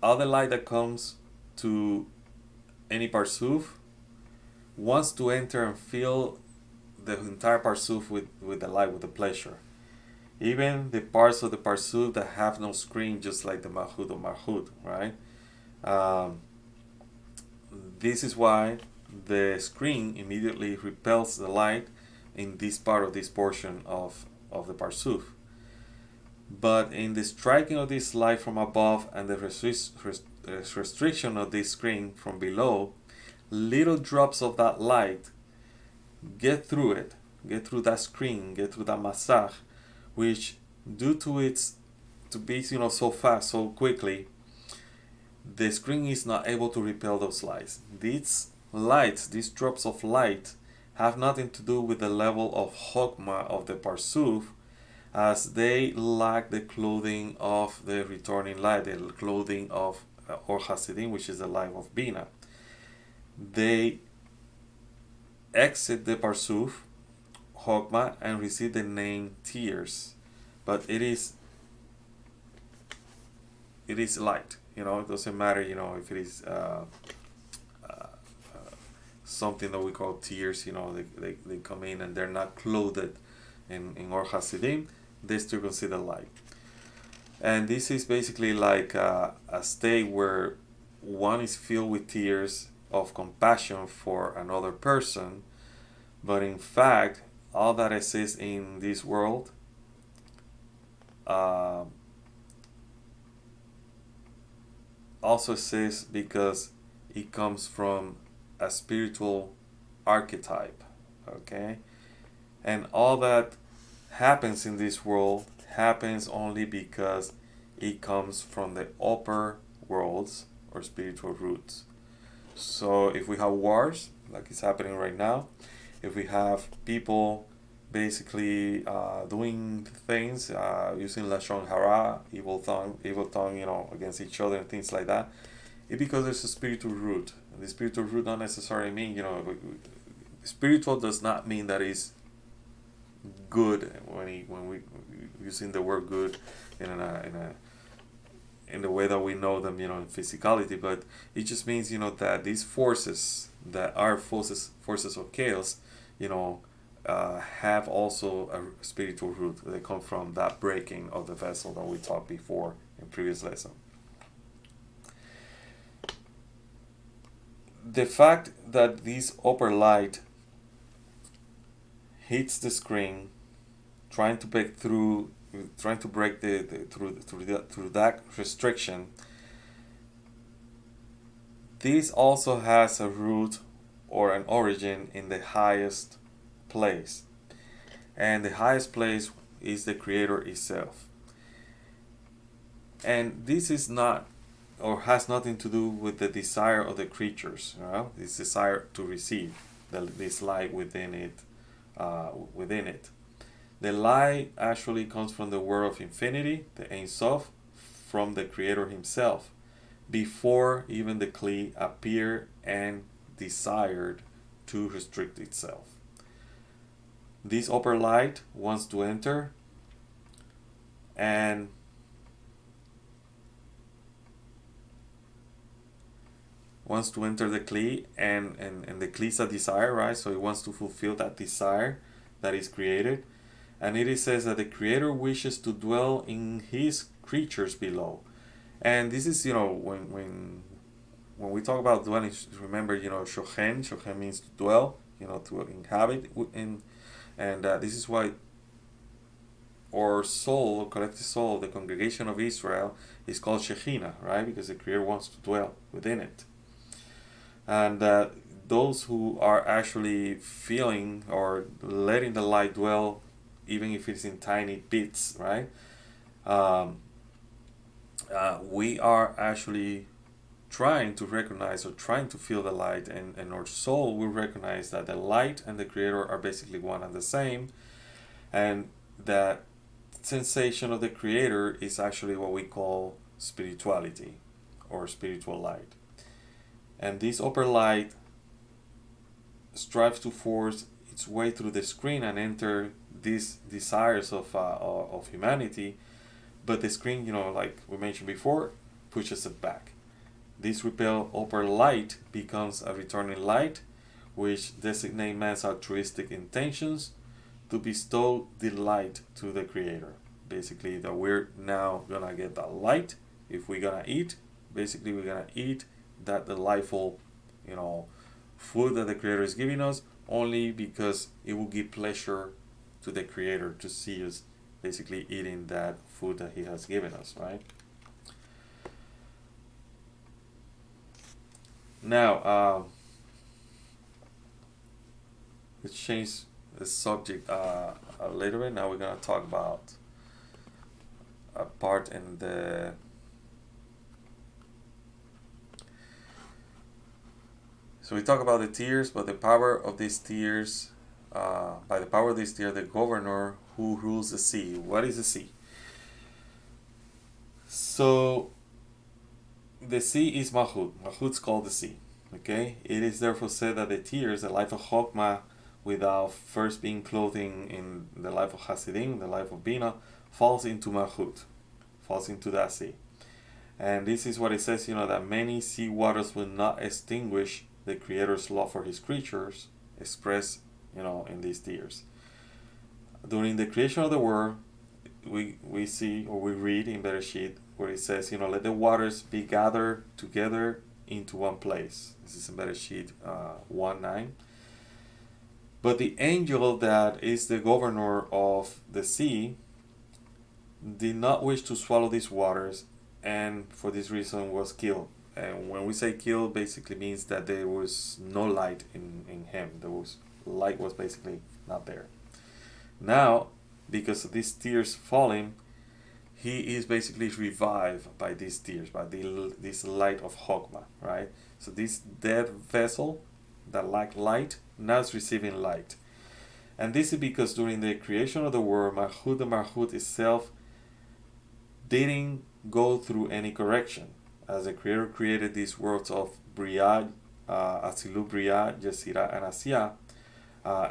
All the light that comes to any Parsuf wants to enter and fill the entire Parsuf with the light, with the pleasure. Even the parts of the Parsuf that have no screen, just like the Malchut de Malchut, right? This is why the screen immediately repels the light in this part of this portion of the Parsuf. But in the striking of this light from above and the restriction of this screen from below, little drops of that light get through it, get through that screen, get through that masach, which due to its to be so fast, so quickly, the screen is not able to repel those lights. These lights, these drops of light, have nothing to do with the level of Chokmah of the Parsuf, as they lack the clothing of the returning light, the clothing of Or Hasidim, which is the life of Bina. They exit the Parsuf, Chokmah, and receive the name tears, but it is light. It doesn't matter, if it is something that we call tears. They come in and they're not clothed in Or Hasidim. They still consider light. And this is basically like a state where one is filled with tears of compassion for another person, but in fact, all that exists in this world also exists because it comes from a spiritual archetype, okay? And all that happens in this world happens only because it comes from the upper worlds or spiritual roots. So if we have wars, like it's happening right now, if we have people basically doing things, using Lashon Hara, evil tongue, against each other and things like that, it's because there's a spiritual root. And the spiritual root don't necessarily mean, spiritual does not mean that it's good when we using the word good in the way that we know them, in physicality, but it just means, that these forces that are forces of chaos, have also a spiritual root. They come from that breaking of the vessel that we talked before in previous lesson. The fact that this upper light hits the screen, trying to break through that restriction, this also has a root or an origin in the highest place, and the highest place is the Creator itself. And this is not, or has nothing to do with the desire of the creatures, this desire to receive this light within it. The light actually comes from the word of infinity, the Ein Sof, from the Creator himself. before even the Kli appeared and desired to restrict itself. This upper light wants to enter and the Kli, and the Kli is a desire, right? So it wants to fulfill that desire that is created. And it says that the Creator wishes to dwell in His creatures below. And this is, when we talk about dwelling, remember, shochen means to dwell, to inhabit. And this is why our soul, collective soul, the congregation of Israel, is called Shekhinah, right? Because the Creator wants to dwell within it. And those who are actually feeling or letting the light dwell, even if it's in tiny bits, right? We are actually trying to recognize or trying to feel the light, and our soul will recognize that the light and the Creator are basically one and the same, and that sensation of the Creator is actually what we call spirituality or spiritual light. And this upper light strives to force its way through the screen and enter these desires of humanity, but the screen, like we mentioned before, pushes it back. This repelled upper light becomes a returning light, which designate man's altruistic intentions to bestow delight to the Creator. Basically, that we're now gonna get that light. If we're gonna eat, basically we're gonna eat that delightful, food that the Creator is giving us, only because it will give pleasure to the Creator to see us basically eating that food that He has given us, right? Now, let's change the subject a little bit. Now we're gonna talk about a part in the So we talk about the tears, but the power of these tears, by the power of these tears, the governor who rules the sea. What is the sea? So the sea is Malchut. Malchut is called the sea. Okay? It is therefore said that the tears, the life of Chokmah, without first being clothed in the life of Hasidim, the life of Bina, falls into Malchut, falls into that sea. And this is what it says, that many sea waters will not extinguish the Creator's love for His creatures, expressed, in these tears. During the creation of the world, we see, or we read in Bereshit, where it says, let the waters be gathered together into one place. This is in Bereshit 1:9. But the angel that is the governor of the sea did not wish to swallow these waters, and for this reason was killed. And when we say killed, basically means that there was no light in him. Light was basically not there. Now, because of these tears falling, he is basically revived by these tears, by this light of Chokmah, right? So this dead vessel that lacked light now is receiving light. And this is because during the creation of the world, Malchut de Malchut itself didn't go through any correction. As the Creator created these worlds of Briyah, Atzilut Briyah, Yetzirah, and Asiyah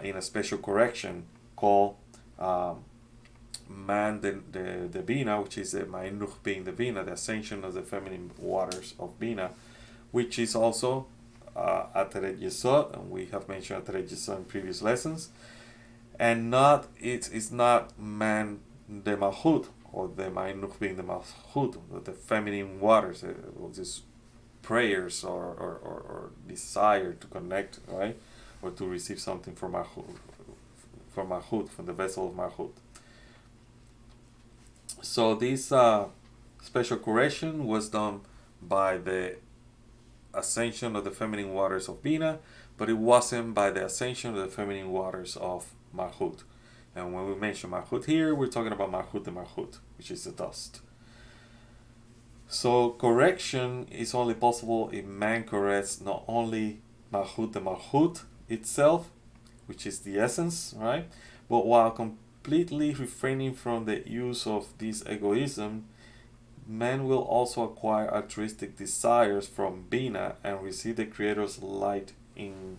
in a special correction called Man the Bina, which is the Ma'anuch being the Bina, the ascension of the feminine waters of Bina, which is also Ateret Yesod, and we have mentioned Ateret Yesod in previous lessons, and it's not Man the Malchut, or the Ma'anuch being the Malchut, the feminine waters, these prayers or desire to connect, right, or to receive something from Malchut, from the vessel of Malchut. So this special correction was done by the ascension of the feminine waters of Bina, but it wasn't by the ascension of the feminine waters of Malchut. And when we mention Malchut here, we're talking about Malchut de Malchut, which is the dust. So correction is only possible if man corrects not only Malchut de Malchut itself, which is the essence, right? But while completely refraining from the use of this egoism, man will also acquire altruistic desires from Bina and receive the Creator's light in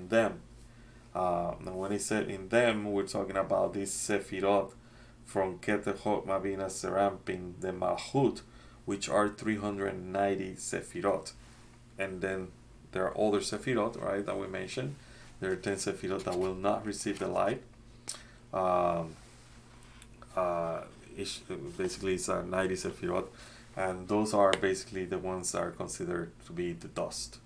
them. And when he said in them, we're talking about these Sefirot from Ketechot, Mabina, Serampin, the Malchut, which are 390 Sefirot. And then there are other Sefirot, right, that we mentioned. There are 10 Sefirot that will not receive the light. Basically, it's 90 Sefirot. And those are basically the ones that are considered to be the dust.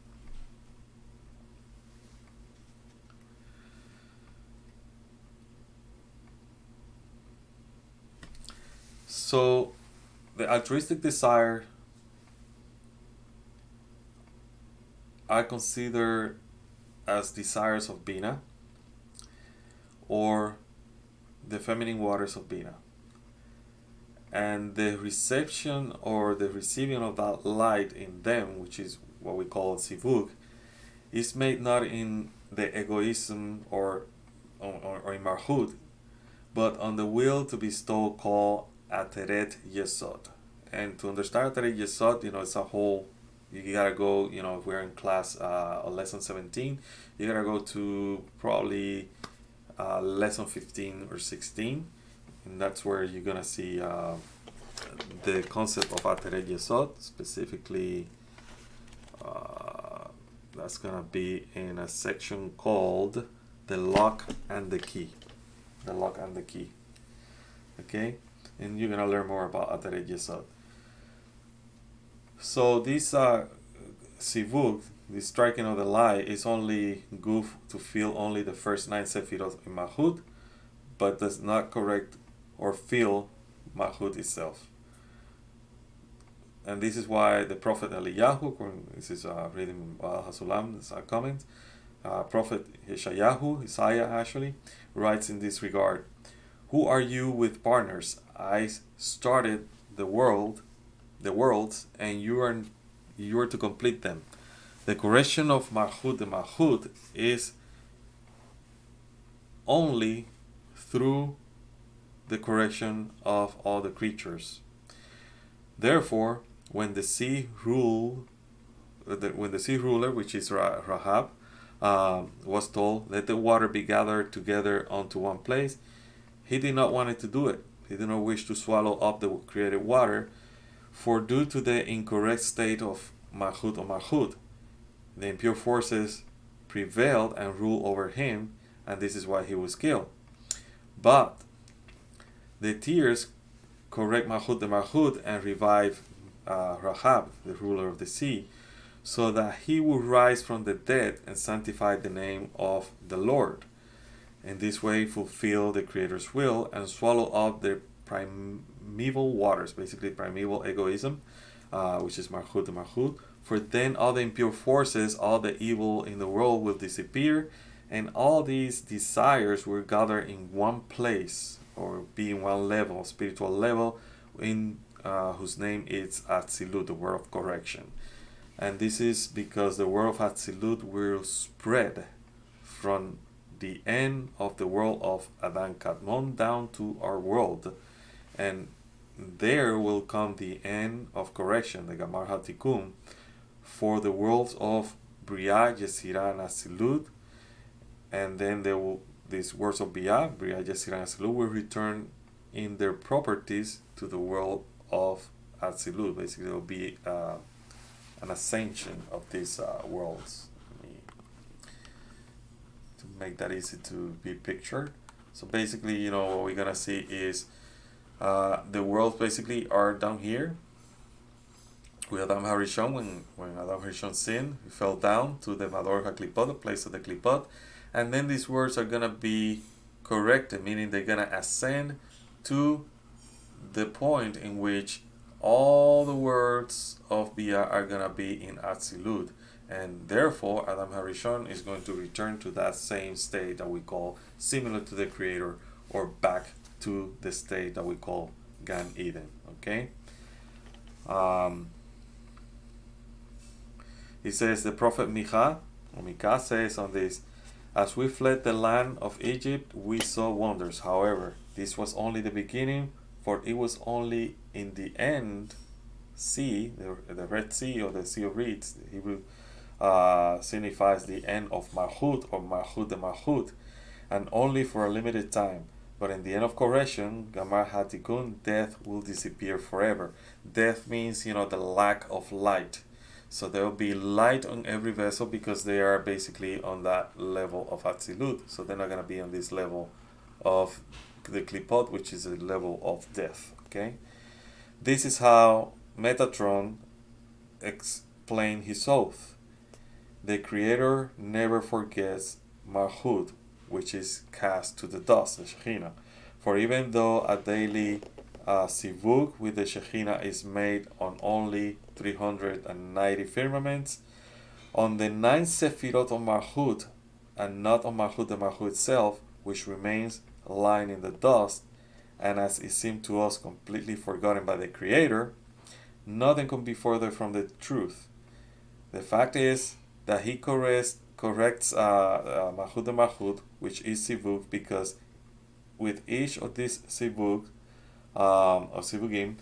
So, the altruistic desire I consider as desires of Bina or the feminine waters of Bina. And the reception or the receiving of that light in them, which is what we call Sivug, is made not in the egoism or in Malchut, but on the will to bestow called Ateret Yesod. And to understand Ateret Yesod, it's a whole, you gotta go, if we're in class lesson 17, you gotta go to probably lesson 15 or 16, and that's where you're gonna see the concept of Ateret Yesod, specifically that's gonna be in a section called the lock and the key. The lock and the key. Okay? And you're gonna learn more about Ateret Yesod. So this Sivug, the striking of the light, is only good to feel only the first 9 Sefirot in Malchut, but does not correct or feel Malchut itself. And this is why the Prophet Eliyahu, this is reading Hasulam, this comment, Prophet Isaiah actually, writes in this regard, "Who are you with partners? I started the worlds, and you are to complete them. The correction of Malchut de Malchut is only through the correction of all the creatures. Therefore, when the sea ruler, which is Rahab, was told, 'Let the water be gathered together onto one place,' he did not want to do it. He did not wish to swallow up the created water, for due to the incorrect state of Malchut or Malchut, the impure forces prevailed and ruled over him, and this is why he was killed. But the tears correct Malchut de Malchut and revive Rahab, the ruler of the sea, so that he will rise from the dead and sanctify the name of the Lord. In this way, fulfill the Creator's will and swallow up the primeval waters, basically primeval egoism, which is Malchut de Malchut. For then all the impure forces, all the evil in the world will disappear, and all these desires will gather in one place, or be in one level, spiritual level, in whose name is Atzilut, the word of correction. And this is because the word of Atzilut will spread from the end of the world of Adam Kadmon down to our world, and there will come the end of correction, the Gamar HaTikun, for the worlds of Bria, Yetzirah, and Atzilut, and then there will, these words of Bria, Yetzirah, and Atzilut will return in their properties to the world of Atzilut. Basically, it will be an ascension of these worlds. To make that easy to be pictured. So basically, what we're gonna see is the worlds basically are down here with Adam Harishon. When Adam Harishon sinned, he fell down to the Mador HaKlipot, the place of the Klipot, and then these words are gonna be corrected, meaning they're gonna ascend to the point in which all the words of Bia are gonna be in Atzilut, and therefore Adam Harishon is going to return to that same state that we call similar to the Creator, or back to the state that we call Gan Eden. Okay. He says, the prophet Micah says on this, "As we fled the land of Egypt, we saw wonders. However, this was only the beginning, for it was only in the end sea, the Red Sea or the Sea of Reeds, the Hebrew signifies the end of Malchut or Malchut de Malchut, and only for a limited time. But in the end of correction, Gamar Hatikun, death will disappear forever. Death means, the lack of light. So there will be light on every vessel because they are basically on that level of Atzilut. So they're not going to be on this level of the Klipot, which is a level of death. Okay? This is how Metatron explained his oath. The Creator never forgets Malchut, which is cast to the dust, the Shekhinah. For even though a daily sivuk with the Shekhinah is made on only 390 firmaments, on the 9 Sefirot of Malchut, and not on Malchut de Malchut itself, which remains lying in the dust, and as it seemed to us completely forgotten by the Creator, nothing could be further from the truth. The fact is that he corrects Malchut de Malchut, which is Sivuk, because with each of these Sivuk, or Sivugim,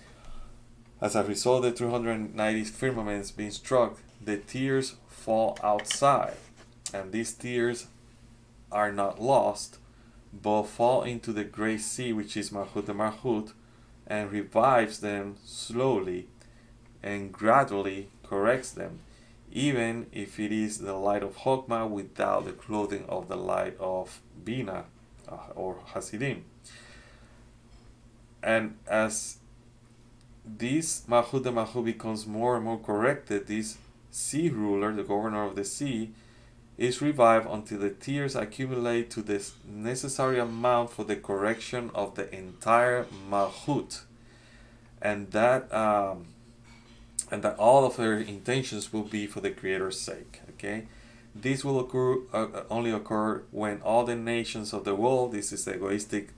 as a result of the 390 firmaments being struck, the tears fall outside, and these tears are not lost, but fall into the great sea, which is Malchut de Malchut, and revives them slowly and gradually corrects them, even if it is the light of Chokmah without the clothing of the light of Bina or Hasidim. And as this Malchut de Malchut becomes more and more corrected, this sea ruler, the governor of the sea, is revived until the tears accumulate to the necessary amount for the correction of the entire Malchut, and that all of their intentions will be for the Creator's sake. Okay, this will only occur when all the nations of the world, this is the egoistic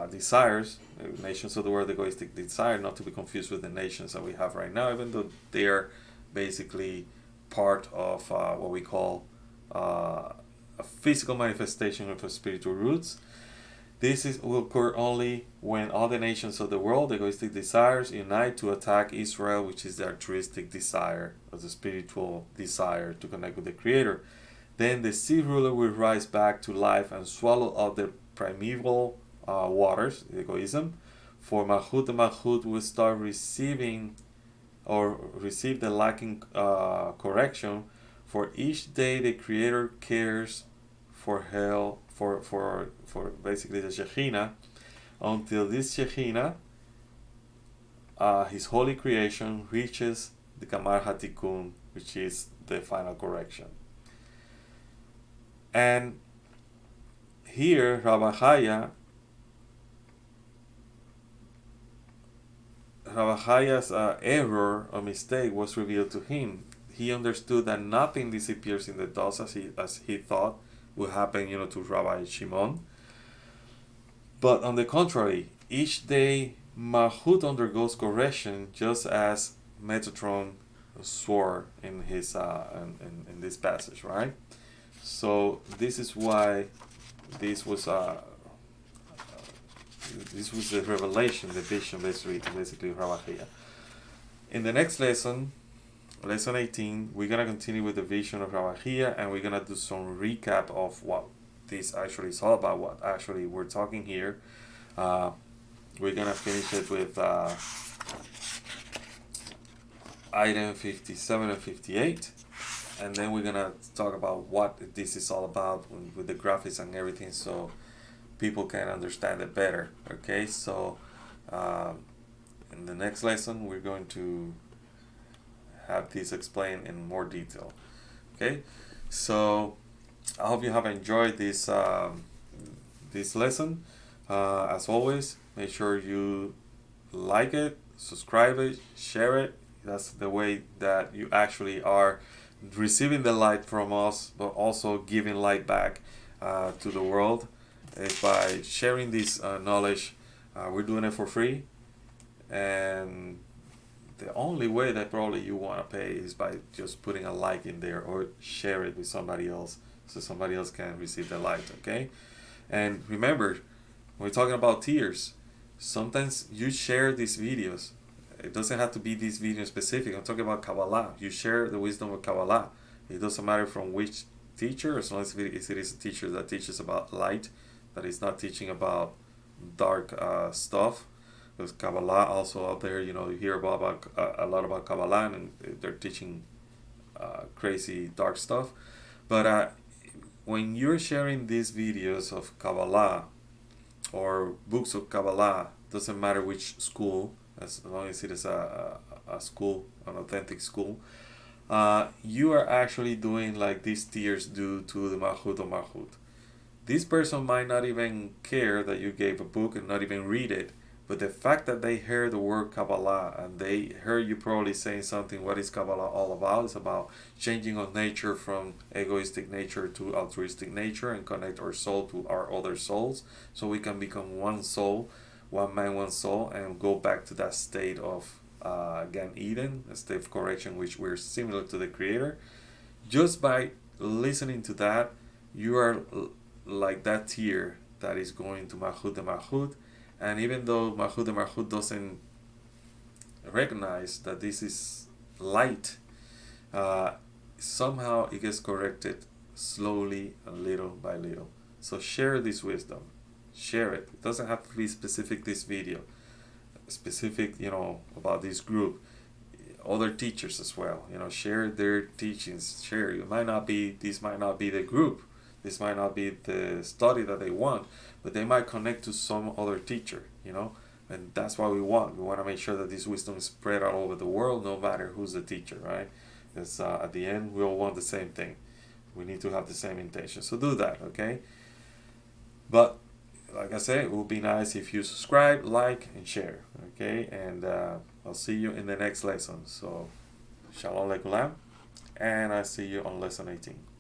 desires, nations of the world, egoistic desire, not to be confused with the nations that we have right now, even though they are basically part of what we call a physical manifestation of spiritual roots. Will occur only when all the nations of the world, egoistic desires, unite to attack Israel, which is the altruistic desire, or the spiritual desire to connect with the Creator. Then the sea ruler will rise back to life and swallow up the primeval waters, egoism. For Malchut de Malchut will start receive the lacking correction. For each day the Creator cares for hell, for basically the Shekhinah, until this Shekhinah, his holy creation, reaches the Kamar Hatikun, which is the final correction. And here Rabbi Chiya's error or mistake was revealed to him. He understood that nothing disappears in the dust as he thought would happen, to Rabbi Shimon. But on the contrary, each day Malchut undergoes correction, just as Metatron swore in his in this passage, right? So this is why this was the revelation, the vision, basically Rabbi Chiya. In the next lesson, lesson 18, we're gonna continue with the vision of Rabbi Chiya, and we're gonna do some recap of what this actually is all about, what actually we're talking here. We're gonna finish it with item 57 and 58, and then we're gonna talk about what this is all about with the graphics and everything, so people can understand it better. Okay, so in the next lesson we're going to have this explained in more detail. Okay, so I hope you have enjoyed this this lesson. As always, make sure you like it, subscribe it, share it. That's the way that you actually are receiving the light from us, but also giving light back to the world, is by sharing this knowledge. We're doing it for free, and the only way that probably you want to pay is by just putting a like in there or share it with somebody else, so somebody else can receive the light. Okay, and remember, we're talking about tears. sometimes you share these videos. It doesn't have to be this video specific. I'm talking about Kabbalah. You share the wisdom of Kabbalah. It doesn't matter from which teacher, as long as it is a teacher that teaches about light, that is not teaching about dark stuff. There's Kabbalah also out there. You hear about a lot about Kabbalah, and they're teaching crazy dark stuff. But when you're sharing these videos of Kabbalah or books of Kabbalah, doesn't matter which school, as long as it is a school, an authentic school, you are actually doing like these tiers do to the Malchut de Malchut. This person might not even care that you gave a book and not even read it, but the fact that they heard the word Kabbalah and they heard you probably saying something, what is Kabbalah all about? It's about changing of nature from egoistic nature to altruistic nature and connect our soul to our other souls so we can become one soul, one man, one soul, and go back to that state of Gan Eden, a state of correction which we're similar to the Creator. Just by listening to that, you are like that tier that is going to Malchut de Malchut. And even though Malchut de Malchut doesn't recognize that this is light, somehow it gets corrected slowly and little by little. So share this wisdom. Share it. It doesn't have to be specific this video. Specific, about this group. Other teachers as well. Share their teachings. Share. This might not be the group. This might not be the study that they want, but they might connect to some other teacher, and that's what we want. We want to make sure that this wisdom is spread all over the world, no matter who's the teacher, right? Because at the end, we all want the same thing. We need to have the same intention. So do that, okay? But like I said, it would be nice if you subscribe, like, and share, okay? And I'll see you in the next lesson. So, Shalom Lekulam, and I see you on lesson 18.